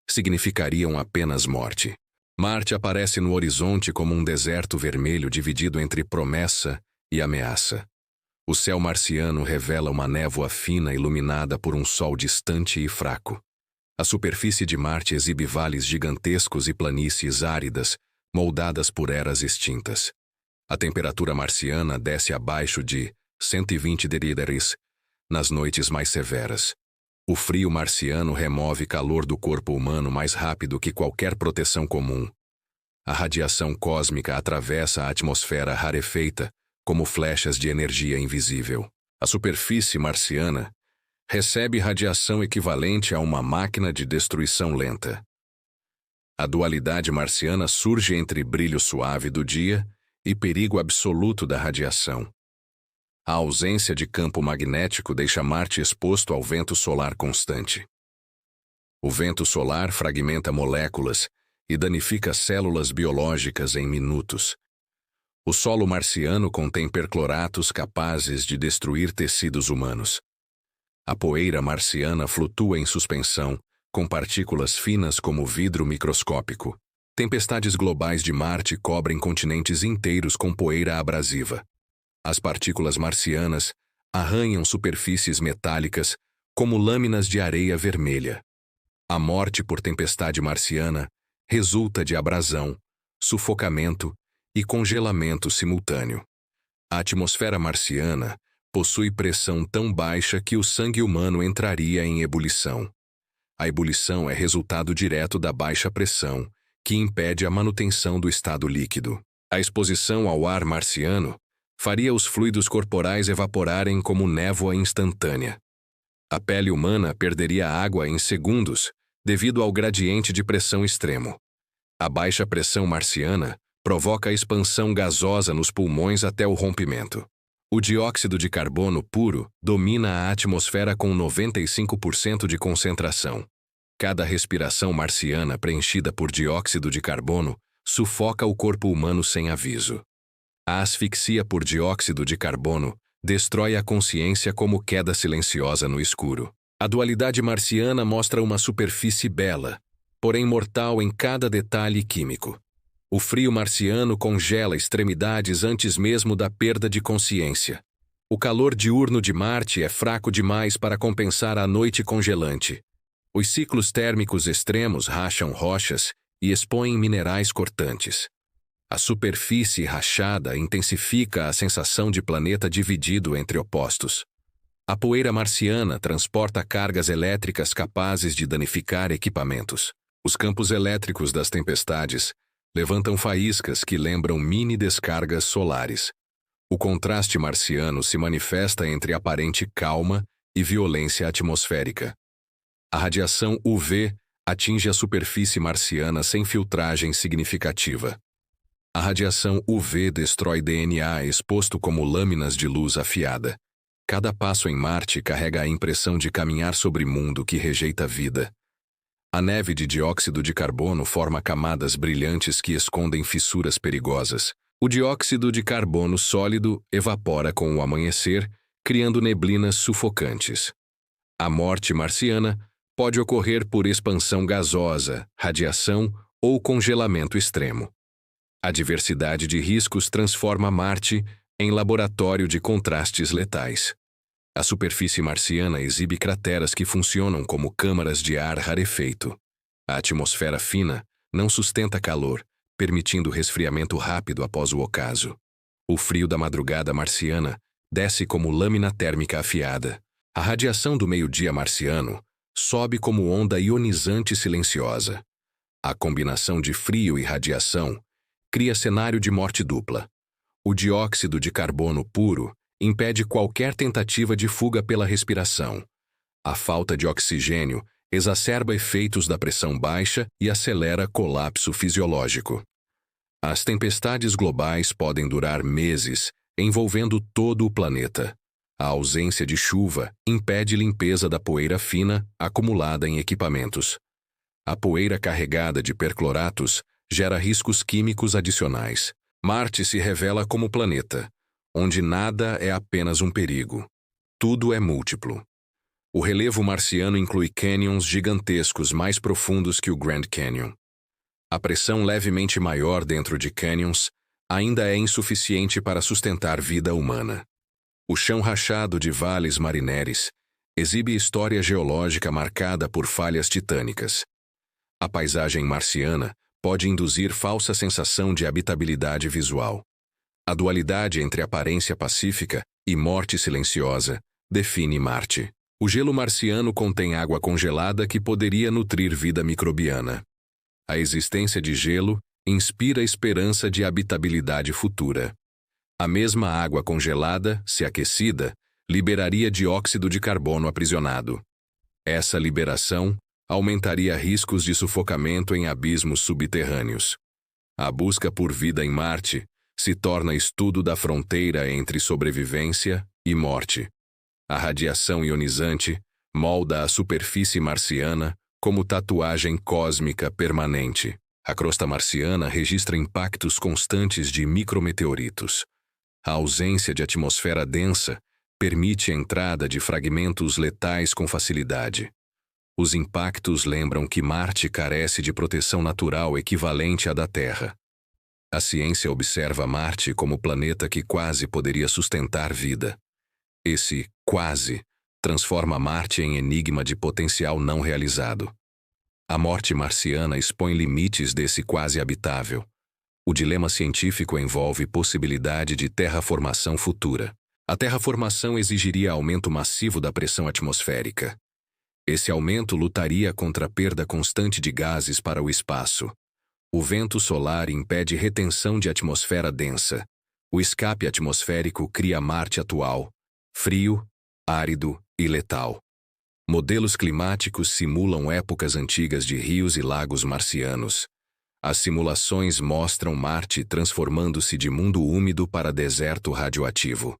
significariam apenas morte. Marte aparece no horizonte como um deserto vermelho dividido entre promessa e ameaça. O céu marciano revela uma névoa fina iluminada por um sol distante e fraco. A superfície de Marte exibe vales gigantescos e planícies áridas, moldadas por eras extintas. A temperatura marciana desce abaixo de 120 degrees nas noites mais severas. O frio marciano remove calor do corpo humano mais rápido que qualquer proteção comum. A radiação cósmica atravessa a atmosfera rarefeita como flechas de energia invisível. A superfície marciana recebe radiação equivalente a uma máquina de destruição lenta. A dualidade marciana surge entre brilho suave do dia e perigo absoluto da radiação. A ausência de campo magnético deixa Marte exposto ao vento solar constante. O vento solar fragmenta moléculas e danifica células biológicas em minutos. O solo marciano contém percloratos capazes de destruir tecidos humanos. A poeira marciana flutua em suspensão, com partículas finas como vidro microscópico. Tempestades globais de Marte cobrem continentes inteiros com poeira abrasiva. As partículas marcianas arranham superfícies metálicas como lâminas de areia vermelha. A morte por tempestade marciana resulta de abrasão, sufocamento e congelamento simultâneo. A atmosfera marciana possui pressão tão baixa que o sangue humano entraria em ebulição. A ebulição é resultado direto da baixa pressão, que impede a manutenção do estado líquido. A exposição ao ar marciano faria os fluidos corporais evaporarem como névoa instantânea. A pele humana perderia água em segundos devido ao gradiente de pressão extremo. A baixa pressão marciana provoca a expansão gasosa nos pulmões até o rompimento. O dióxido de carbono puro domina a atmosfera com 95% de concentração. Cada respiração marciana preenchida por dióxido de carbono sufoca o corpo humano sem aviso. A asfixia por dióxido de carbono destrói a consciência como queda silenciosa no escuro. A dualidade marciana mostra uma superfície bela, porém mortal em cada detalhe químico. O frio marciano congela extremidades antes mesmo da perda de consciência. O calor diurno de Marte é fraco demais para compensar a noite congelante. Os ciclos térmicos extremos racham rochas e expõem minerais cortantes. A superfície rachada intensifica a sensação de planeta dividido entre opostos. A poeira marciana transporta cargas elétricas capazes de danificar equipamentos. Os campos elétricos das tempestades levantam faíscas que lembram mini descargas solares. O contraste marciano se manifesta entre aparente calma e violência atmosférica. A radiação UV atinge a superfície marciana sem filtragem significativa. A radiação UV destrói DNA exposto como lâminas de luz afiada. Cada passo em Marte carrega a impressão de caminhar sobre mundo que rejeita vida. A neve de dióxido de carbono forma camadas brilhantes que escondem fissuras perigosas. O dióxido de carbono sólido evapora com o amanhecer, criando neblinas sufocantes. A morte marciana pode ocorrer por expansão gasosa, radiação ou congelamento extremo. A diversidade de riscos transforma Marte em laboratório de contrastes letais. A superfície marciana exibe crateras que funcionam como câmaras de ar rarefeito. A atmosfera fina não sustenta calor, permitindo resfriamento rápido após o ocaso. O frio da madrugada marciana desce como lâmina térmica afiada. A radiação do meio-dia marciano sobe como onda ionizante silenciosa. A combinação de frio e radiação cria cenário de morte dupla. O dióxido de carbono puro impede qualquer tentativa de fuga pela respiração. A falta de oxigênio exacerba efeitos da pressão baixa e acelera colapso fisiológico. As tempestades globais podem durar meses, envolvendo todo o planeta. A ausência de chuva impede limpeza da poeira fina acumulada em equipamentos. A poeira carregada de percloratos gera riscos químicos adicionais. Marte se revela como planeta, onde nada é apenas um perigo. Tudo é múltiplo. O relevo marciano inclui cânions gigantescos mais profundos que o Grand Canyon. A pressão levemente maior dentro de cânions ainda é insuficiente para sustentar vida humana. O chão rachado de vales marineres exibe história geológica marcada por falhas titânicas. A paisagem marciana pode induzir falsa sensação de habitabilidade visual. A dualidade entre aparência pacífica e morte silenciosa define Marte. O gelo marciano contém água congelada que poderia nutrir vida microbiana. A existência de gelo inspira esperança de habitabilidade futura. A mesma água congelada, se aquecida, liberaria dióxido de carbono aprisionado. Essa liberação aumentaria riscos de sufocamento em abismos subterrâneos. A busca por vida em Marte se torna estudo da fronteira entre sobrevivência e morte. A radiação ionizante molda a superfície marciana como tatuagem cósmica permanente. A crosta marciana registra impactos constantes de micrometeoritos. A ausência de atmosfera densa permite a entrada de fragmentos letais com facilidade. Os impactos lembram que Marte carece de proteção natural equivalente à da Terra. A ciência observa Marte como planeta que quase poderia sustentar vida. Esse quase transforma Marte em enigma de potencial não realizado. A morte marciana expõe limites desse quase habitável. O dilema científico envolve possibilidade de terraformação futura. A terraformação exigiria aumento massivo da pressão atmosférica. Esse aumento lutaria contra a perda constante de gases para o espaço. O vento solar impede retenção de atmosfera densa. O escape atmosférico cria Marte atual, frio, árido e letal. Modelos climáticos simulam épocas antigas de rios e lagos marcianos. As simulações mostram Marte transformando-se de mundo úmido para deserto radioativo.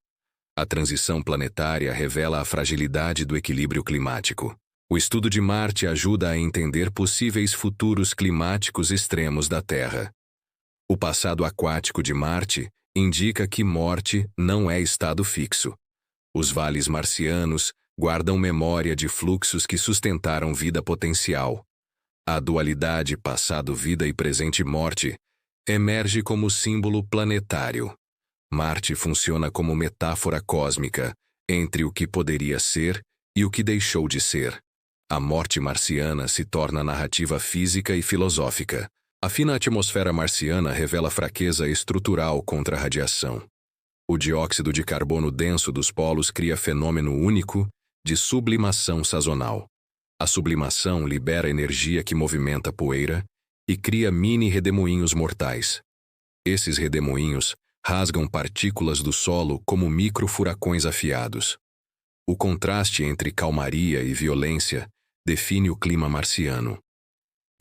A transição planetária revela a fragilidade do equilíbrio climático. O estudo de Marte ajuda a entender possíveis futuros climáticos extremos da Terra. O passado aquático de Marte indica que morte não é estado fixo. Os vales marcianos guardam memória de fluxos que sustentaram vida potencial. A dualidade passado-vida e presente-morte emerge como símbolo planetário. Marte funciona como metáfora cósmica entre o que poderia ser e o que deixou de ser. A morte marciana se torna narrativa física e filosófica. A fina atmosfera marciana revela fraqueza estrutural contra a radiação. O dióxido de carbono denso dos polos cria fenômeno único de sublimação sazonal. A sublimação libera energia que movimenta poeira e cria mini-redemoinhos mortais. Esses redemoinhos rasgam partículas do solo como micro-furacões afiados. O contraste entre calmaria e violência define o clima marciano.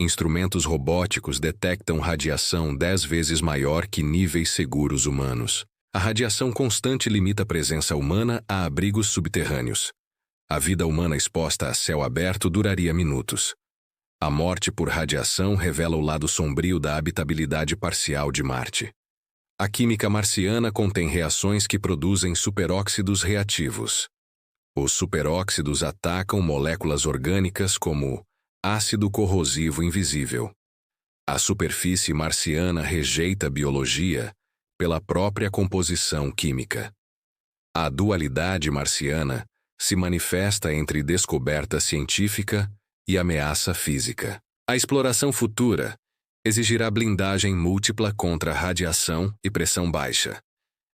Instrumentos robóticos detectam radiação 10 vezes maior que níveis seguros humanos. A radiação constante limita a presença humana a abrigos subterrâneos. A vida humana exposta a céu aberto duraria minutos. A morte por radiação revela o lado sombrio da habitabilidade parcial de Marte. A química marciana contém reações que produzem superóxidos reativos. Os superóxidos atacam moléculas orgânicas como ácido corrosivo invisível. A superfície marciana rejeita a biologia pela própria composição química. A dualidade marciana se manifesta entre descoberta científica e ameaça física. A exploração futura exigirá blindagem múltipla contra radiação e pressão baixa.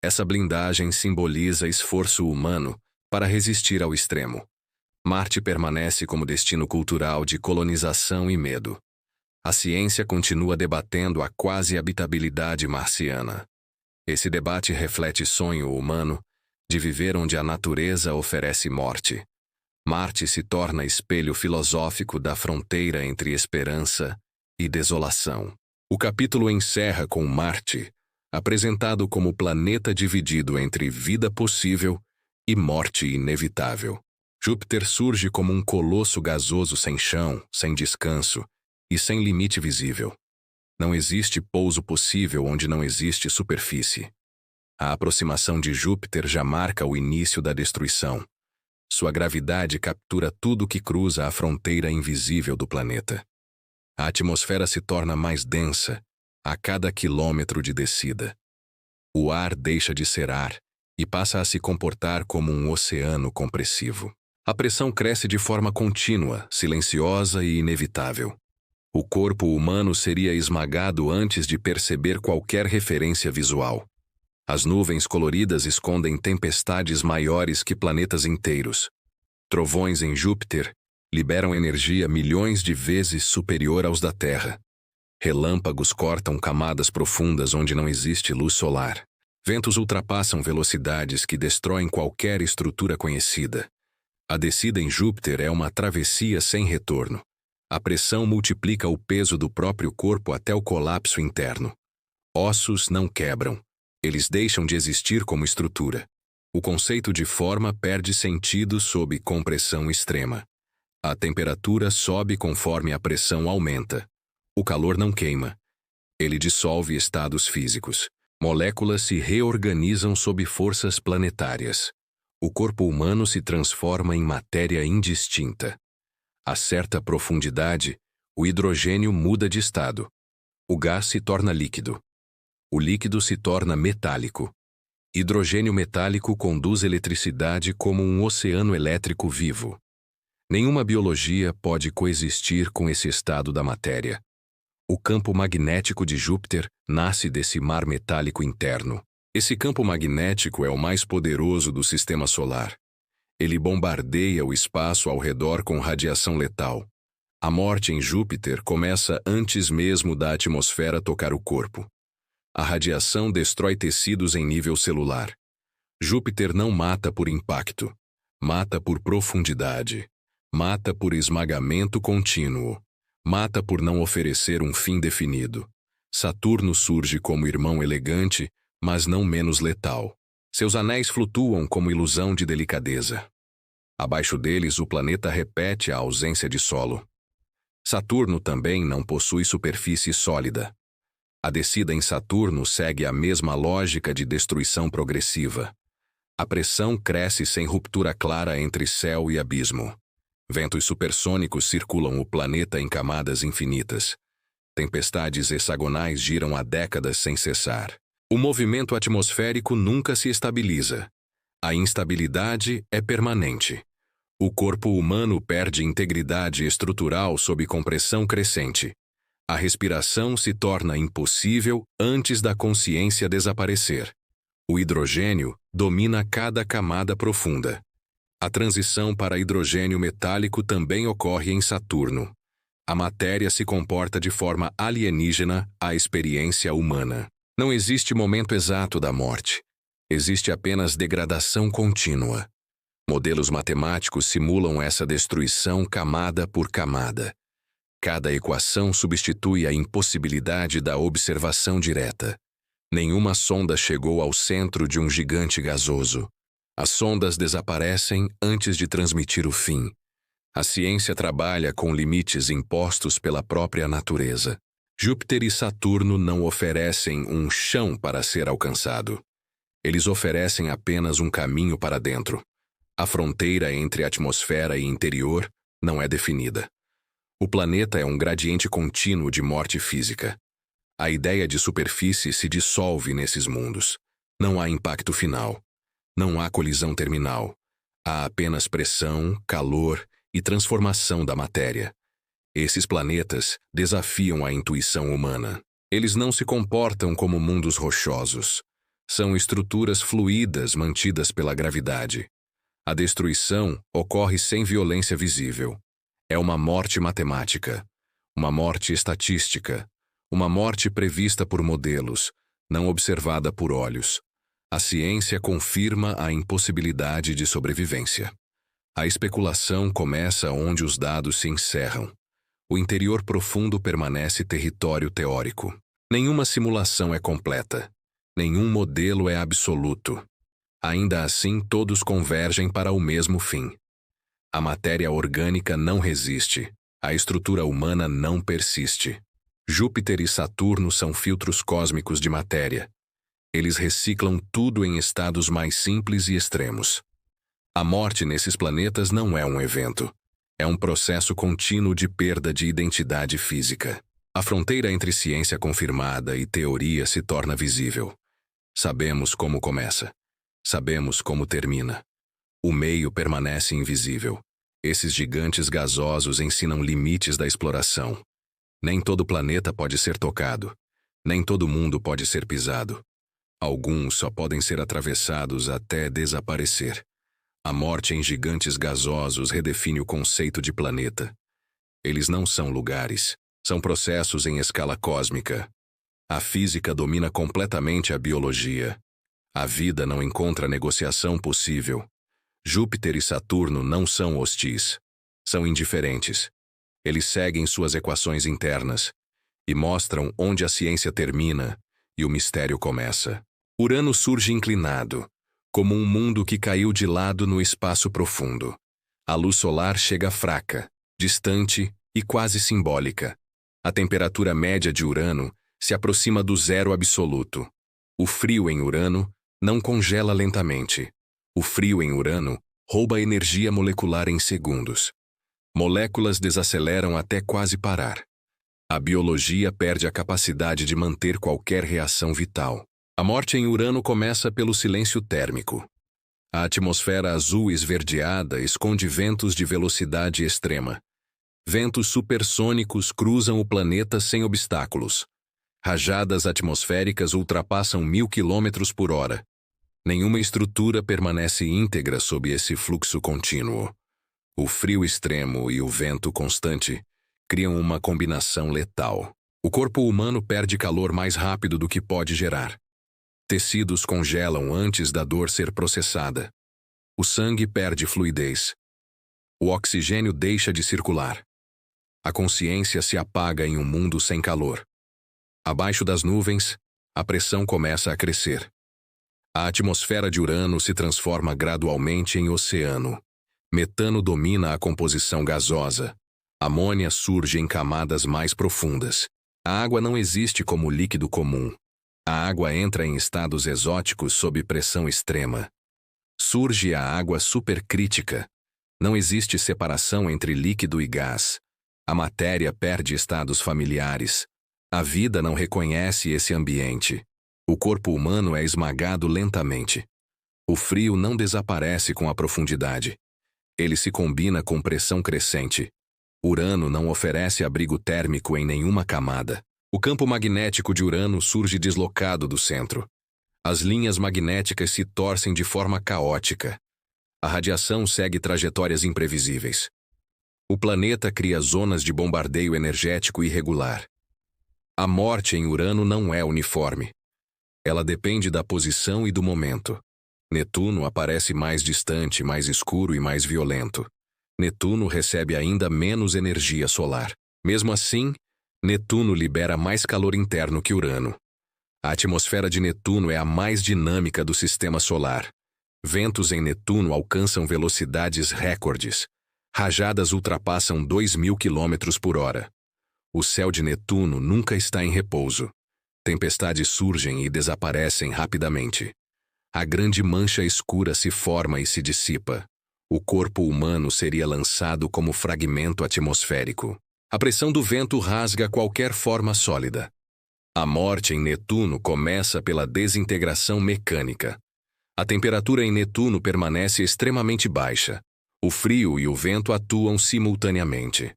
Essa blindagem simboliza esforço humano para resistir ao extremo. Marte permanece como destino cultural de colonização e medo. A ciência continua debatendo a quase habitabilidade marciana. Esse debate reflete sonho humano de viver onde a natureza oferece morte. Marte se torna espelho filosófico da fronteira entre esperança e desolação. O capítulo encerra com Marte, apresentado como planeta dividido entre vida possível e morte inevitável. Júpiter surge como um colosso gasoso sem chão, sem descanso e sem limite visível. Não existe pouso possível onde não existe superfície. A aproximação de Júpiter já marca o início da destruição. Sua gravidade captura tudo que cruza a fronteira invisível do planeta. A atmosfera se torna mais densa a cada quilômetro de descida. O ar deixa de ser ar e passa a se comportar como um oceano compressivo. A pressão cresce de forma contínua, silenciosa e inevitável. O corpo humano seria esmagado antes de perceber qualquer referência visual. As nuvens coloridas escondem tempestades maiores que planetas inteiros. Trovões em Júpiter liberam energia milhões de vezes superior aos da Terra. Relâmpagos cortam camadas profundas onde não existe luz solar. Ventos ultrapassam velocidades que destroem qualquer estrutura conhecida. A descida em Júpiter é uma travessia sem retorno. A pressão multiplica o peso do próprio corpo até o colapso interno. Ossos não quebram. Eles deixam de existir como estrutura. O conceito de forma perde sentido sob compressão extrema. A temperatura sobe conforme a pressão aumenta. O calor não queima. Ele dissolve estados físicos. Moléculas se reorganizam sob forças planetárias. O corpo humano se transforma em matéria indistinta. A certa profundidade, o hidrogênio muda de estado. O gás se torna líquido. O líquido se torna metálico. Hidrogênio metálico conduz eletricidade como um oceano elétrico vivo. Nenhuma biologia pode coexistir com esse estado da matéria. O campo magnético de Júpiter nasce desse mar metálico interno. Esse campo magnético é o mais poderoso do sistema solar. Ele bombardeia o espaço ao redor com radiação letal. A morte em Júpiter começa antes mesmo da atmosfera tocar o corpo. A radiação destrói tecidos em nível celular. Júpiter não mata por impacto, mata por profundidade, mata por esmagamento contínuo, mata por não oferecer um fim definido. Saturno surge como irmão elegante, mas não menos letal. Seus anéis flutuam como ilusão de delicadeza. Abaixo deles, o planeta repete a ausência de solo. Saturno também não possui superfície sólida. A descida em Saturno segue a mesma lógica de destruição progressiva. A pressão cresce sem ruptura clara entre céu e abismo. Ventos supersônicos circulam o planeta em camadas infinitas. Tempestades hexagonais giram há décadas sem cessar. O movimento atmosférico nunca se estabiliza. A instabilidade é permanente. O corpo humano perde integridade estrutural sob compressão crescente. A respiração se torna impossível antes da consciência desaparecer. O hidrogênio domina cada camada profunda. A transição para hidrogênio metálico também ocorre em Saturno. A matéria se comporta de forma alienígena à experiência humana. Não existe momento exato da morte. Existe apenas degradação contínua. Modelos matemáticos simulam essa destruição camada por camada. Cada equação substitui a impossibilidade da observação direta. Nenhuma sonda chegou ao centro de um gigante gasoso. As sondas desaparecem antes de transmitir o fim. A ciência trabalha com limites impostos pela própria natureza. Júpiter e Saturno não oferecem um chão para ser alcançado. Eles oferecem apenas um caminho para dentro. A fronteira entre atmosfera e interior não é definida. O planeta é um gradiente contínuo de morte física. A ideia de superfície se dissolve nesses mundos. Não há impacto final. Não há colisão terminal. Há apenas pressão, calor e transformação da matéria. Esses planetas desafiam a intuição humana. Eles não se comportam como mundos rochosos. São estruturas fluídas mantidas pela gravidade. A destruição ocorre sem violência visível. É uma morte matemática, uma morte estatística, uma morte prevista por modelos, não observada por olhos. A ciência confirma a impossibilidade de sobrevivência. A especulação começa onde os dados se encerram. O interior profundo permanece território teórico. Nenhuma simulação é completa. Nenhum modelo é absoluto. Ainda assim, todos convergem para o mesmo fim. A matéria orgânica não resiste. A estrutura humana não persiste. Júpiter e Saturno são filtros cósmicos de matéria. Eles reciclam tudo em estados mais simples e extremos. A morte nesses planetas não é um evento. É um processo contínuo de perda de identidade física. A fronteira entre ciência confirmada e teoria se torna visível. Sabemos como começa. Sabemos como termina. O meio permanece invisível. Esses gigantes gasosos ensinam limites da exploração. Nem todo planeta pode ser tocado. Nem todo mundo pode ser pisado. Alguns só podem ser atravessados até desaparecer. A morte em gigantes gasosos redefine o conceito de planeta. Eles não são lugares, são processos em escala cósmica. A física domina completamente a biologia. A vida não encontra negociação possível. Júpiter e Saturno não são hostis. São indiferentes. Eles seguem suas equações internas e mostram onde a ciência termina e o mistério começa. Urano surge inclinado, como um mundo que caiu de lado no espaço profundo. A luz solar chega fraca, distante e quase simbólica. A temperatura média de Urano se aproxima do zero absoluto. O frio em Urano não congela lentamente. O frio em Urano rouba energia molecular em segundos. Moléculas desaceleram até quase parar. A biologia perde a capacidade de manter qualquer reação vital. A morte em Urano começa pelo silêncio térmico. A atmosfera azul esverdeada esconde ventos de velocidade extrema. Ventos supersônicos cruzam o planeta sem obstáculos. Rajadas atmosféricas ultrapassam 1000 km por hora. Nenhuma estrutura permanece íntegra sob esse fluxo contínuo. O frio extremo e o vento constante criam uma combinação letal. O corpo humano perde calor mais rápido do que pode gerar. Tecidos congelam antes da dor ser processada. O sangue perde fluidez. O oxigênio deixa de circular. A consciência se apaga em um mundo sem calor. Abaixo das nuvens, a pressão começa a crescer. A atmosfera de Urano se transforma gradualmente em oceano. Metano domina a composição gasosa. Amônia surge em camadas mais profundas. A água não existe como líquido comum. A água entra em estados exóticos sob pressão extrema. Surge a água supercrítica. Não existe separação entre líquido e gás. A matéria perde estados familiares. A vida não reconhece esse ambiente. O corpo humano é esmagado lentamente. O frio não desaparece com a profundidade. Ele se combina com pressão crescente. Urano não oferece abrigo térmico em nenhuma camada. O campo magnético de Urano surge deslocado do centro. As linhas magnéticas se torcem de forma caótica. A radiação segue trajetórias imprevisíveis. O planeta cria zonas de bombardeio energético irregular. A morte em Urano não é uniforme. Ela depende da posição e do momento. Netuno aparece mais distante, mais escuro e mais violento. Netuno recebe ainda menos energia solar. Mesmo assim, Netuno libera mais calor interno que Urano. A atmosfera de Netuno é a mais dinâmica do sistema solar. Ventos em Netuno alcançam velocidades recordes. Rajadas ultrapassam 2000 km por hora. O céu de Netuno nunca está em repouso. Tempestades surgem e desaparecem rapidamente. A grande mancha escura se forma e se dissipa. O corpo humano seria lançado como fragmento atmosférico. A pressão do vento rasga qualquer forma sólida. A morte em Netuno começa pela desintegração mecânica. A temperatura em Netuno permanece extremamente baixa. O frio e o vento atuam simultaneamente.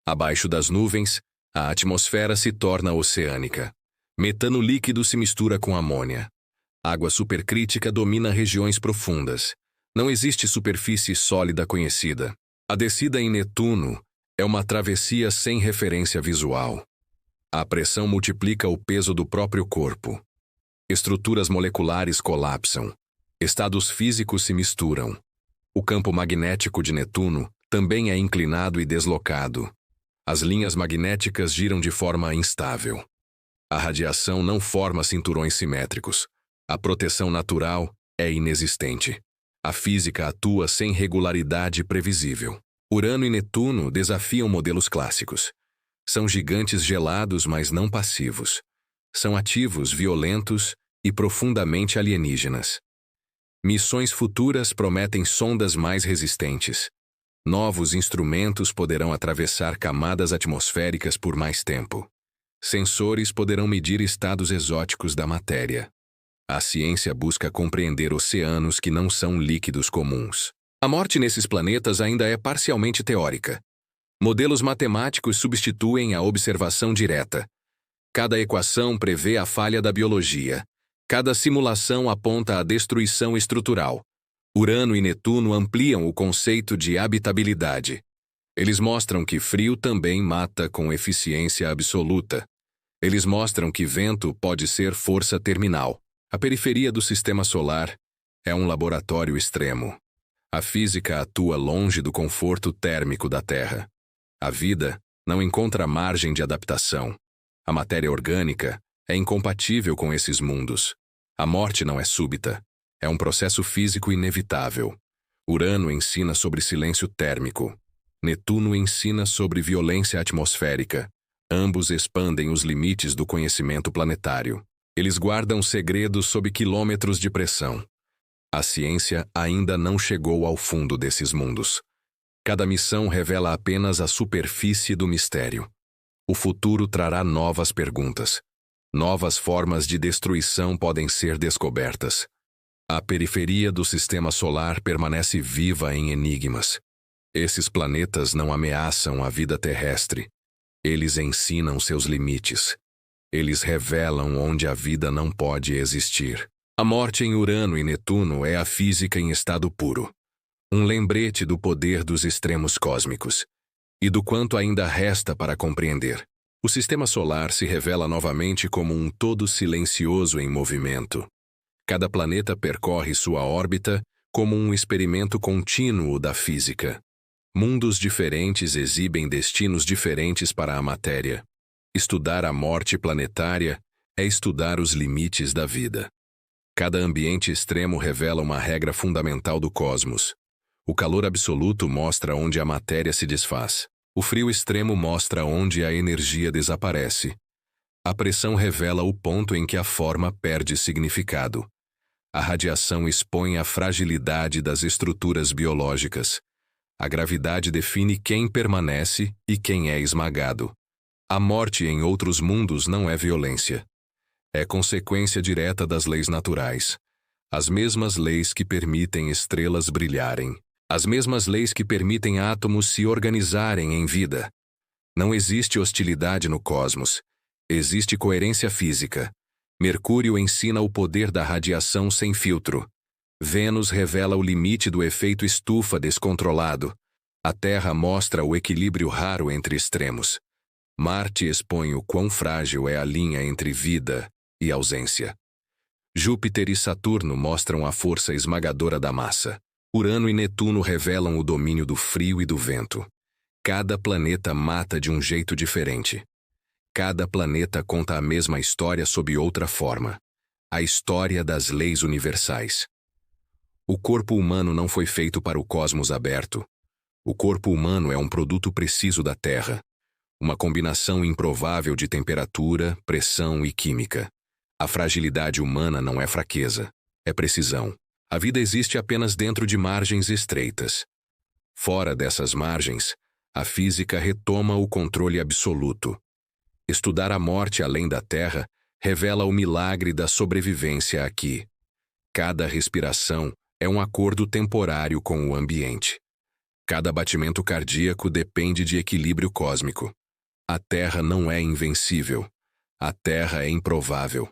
Abaixo das nuvens, a atmosfera se torna oceânica. Metano líquido se mistura com amônia. Água supercrítica domina regiões profundas. Não existe superfície sólida conhecida. A descida em Netuno é uma travessia sem referência visual. A pressão multiplica o peso do próprio corpo. Estruturas moleculares colapsam. Estados físicos se misturam. O campo magnético de Netuno também é inclinado e deslocado. As linhas magnéticas giram de forma instável. A radiação não forma cinturões simétricos. A proteção natural é inexistente. A física atua sem regularidade previsível. Urano e Netuno desafiam modelos clássicos. São gigantes gelados, mas não passivos. São ativos, violentos e profundamente alienígenas. Missões futuras prometem sondas mais resistentes. Novos instrumentos poderão atravessar camadas atmosféricas por mais tempo. Sensores poderão medir estados exóticos da matéria. A ciência busca compreender oceanos que não são líquidos comuns. A morte nesses planetas ainda é parcialmente teórica. Modelos matemáticos substituem a observação direta. Cada equação prevê a falha da biologia. Cada simulação aponta a destruição estrutural. Urano e Netuno ampliam o conceito de habitabilidade. Eles mostram que frio também mata com eficiência absoluta. Eles mostram que vento pode ser força terminal. A periferia do sistema solar é um laboratório extremo. A física atua longe do conforto térmico da Terra. A vida não encontra margem de adaptação. A matéria orgânica é incompatível com esses mundos. A morte não é súbita. É um processo físico inevitável. Urano ensina sobre silêncio térmico. Netuno ensina sobre violência atmosférica. Ambos expandem os limites do conhecimento planetário. Eles guardam segredos sob quilômetros de pressão. A ciência ainda não chegou ao fundo desses mundos. Cada missão revela apenas a superfície do mistério. O futuro trará novas perguntas. Novas formas de destruição podem ser descobertas. A periferia do sistema solar permanece viva em enigmas. Esses planetas não ameaçam a vida terrestre. Eles ensinam seus limites. Eles revelam onde a vida não pode existir. A morte em Urano e Netuno é a física em estado puro. Um lembrete do poder dos extremos cósmicos e do quanto ainda resta para compreender. O sistema solar se revela novamente como um todo silencioso em movimento. Cada planeta percorre sua órbita como um experimento contínuo da física. Mundos diferentes exibem destinos diferentes para a matéria. Estudar a morte planetária é estudar os limites da vida. Cada ambiente extremo revela uma regra fundamental do cosmos. O calor absoluto mostra onde a matéria se desfaz. O frio extremo mostra onde a energia desaparece. A pressão revela o ponto em que a forma perde significado. A radiação expõe a fragilidade das estruturas biológicas. A gravidade define quem permanece e quem é esmagado. A morte em outros mundos não é violência. É consequência direta das leis naturais. As mesmas leis que permitem estrelas brilharem. As mesmas leis que permitem átomos se organizarem em vida. Não existe hostilidade no cosmos. Existe coerência física. Mercúrio ensina o poder da radiação sem filtro. Vênus revela o limite do efeito estufa descontrolado. A Terra mostra o equilíbrio raro entre extremos. Marte expõe o quão frágil é a linha entre vida e ausência. Júpiter e Saturno mostram a força esmagadora da massa. Urano e Netuno revelam o domínio do frio e do vento. Cada planeta mata de um jeito diferente. Cada planeta conta a mesma história sob outra forma. A história das leis universais. O corpo humano não foi feito para o cosmos aberto. O corpo humano é um produto preciso da Terra. Uma combinação improvável de temperatura, pressão e química. A fragilidade humana não é fraqueza, é precisão. A vida existe apenas dentro de margens estreitas. Fora dessas margens, a física retoma o controle absoluto. Estudar a morte além da Terra revela o milagre da sobrevivência aqui. Cada respiração é um acordo temporário com o ambiente. Cada batimento cardíaco depende de equilíbrio cósmico. A Terra não é invencível. A Terra é improvável.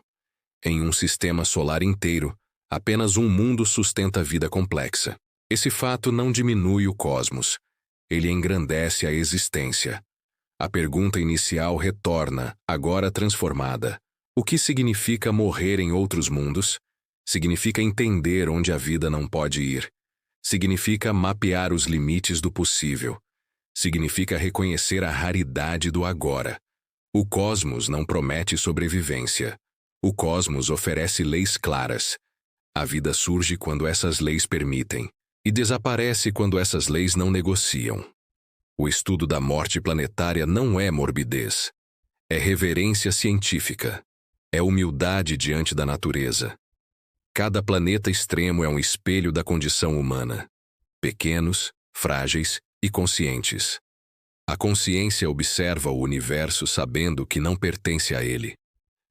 Em um sistema solar inteiro, apenas um mundo sustenta a vida complexa. Esse fato não diminui o cosmos. Ele engrandece a existência. A pergunta inicial retorna, agora transformada. O que significa morrer em outros mundos? Significa entender onde a vida não pode ir. Significa mapear os limites do possível. Significa reconhecer a raridade do agora. O cosmos não promete sobrevivência. O cosmos oferece leis claras. A vida surge quando essas leis permitem, e desaparece quando essas leis não negociam. O estudo da morte planetária não é morbidez. É reverência científica. É humildade diante da natureza. Cada planeta extremo é um espelho da condição humana. Pequenos, frágeis e conscientes. A consciência observa o universo sabendo que não pertence a ele.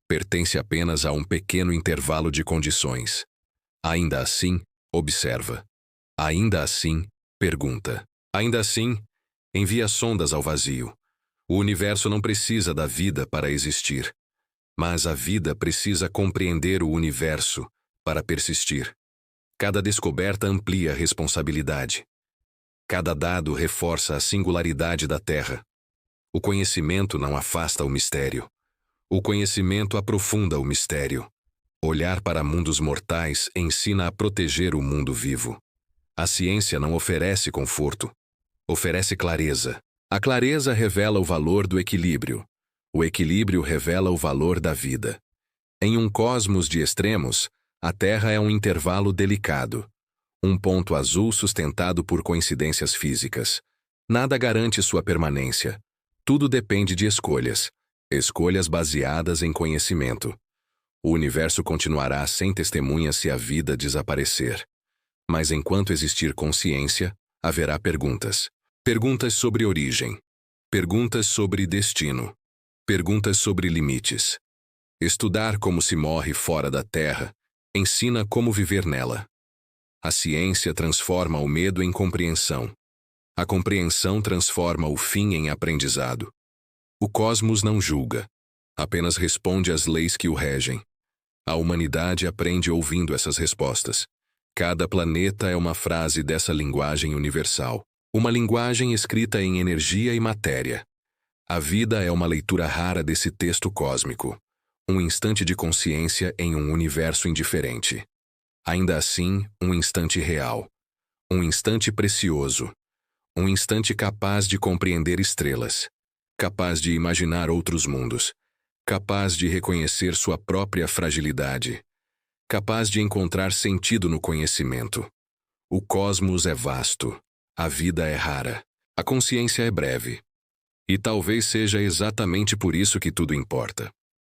Pertence apenas a um pequeno intervalo de condições. Ainda assim, observa. Ainda assim, pergunta. Ainda assim, envia sondas ao vazio. O universo não precisa da vida para existir. Mas a vida precisa compreender o universo para persistir. Cada descoberta amplia a responsabilidade. Cada dado reforça a singularidade da Terra. O conhecimento não afasta o mistério. O conhecimento aprofunda o mistério. Olhar para mundos mortais ensina a proteger o mundo vivo. A ciência não oferece conforto. Oferece clareza. A clareza revela o valor do equilíbrio. O equilíbrio revela o valor da vida. Em um cosmos de extremos, a Terra é um intervalo delicado. Um ponto azul sustentado por coincidências físicas. Nada garante sua permanência. Tudo depende de escolhas. Escolhas baseadas em conhecimento. O universo continuará sem testemunhas se a vida desaparecer. Mas enquanto existir consciência, haverá perguntas. Perguntas sobre origem. Perguntas sobre destino. Perguntas sobre limites. Estudar como se morre fora da Terra ensina como viver nela. A ciência transforma o medo em compreensão. A compreensão transforma o fim em aprendizado. O cosmos não julga, apenas responde às leis que o regem. A humanidade aprende ouvindo essas respostas. Cada planeta é uma frase dessa linguagem universal. Uma linguagem escrita em energia e matéria. A vida é uma leitura rara desse texto cósmico. Um instante de consciência em um universo indiferente. Ainda assim, um instante real. Um instante precioso. Um instante capaz de compreender estrelas. Capaz de imaginar outros mundos. Capaz de reconhecer sua própria fragilidade. Capaz de encontrar sentido no conhecimento. O cosmos é vasto. A vida é rara. A consciência é breve. E talvez seja exatamente por isso que tudo importa.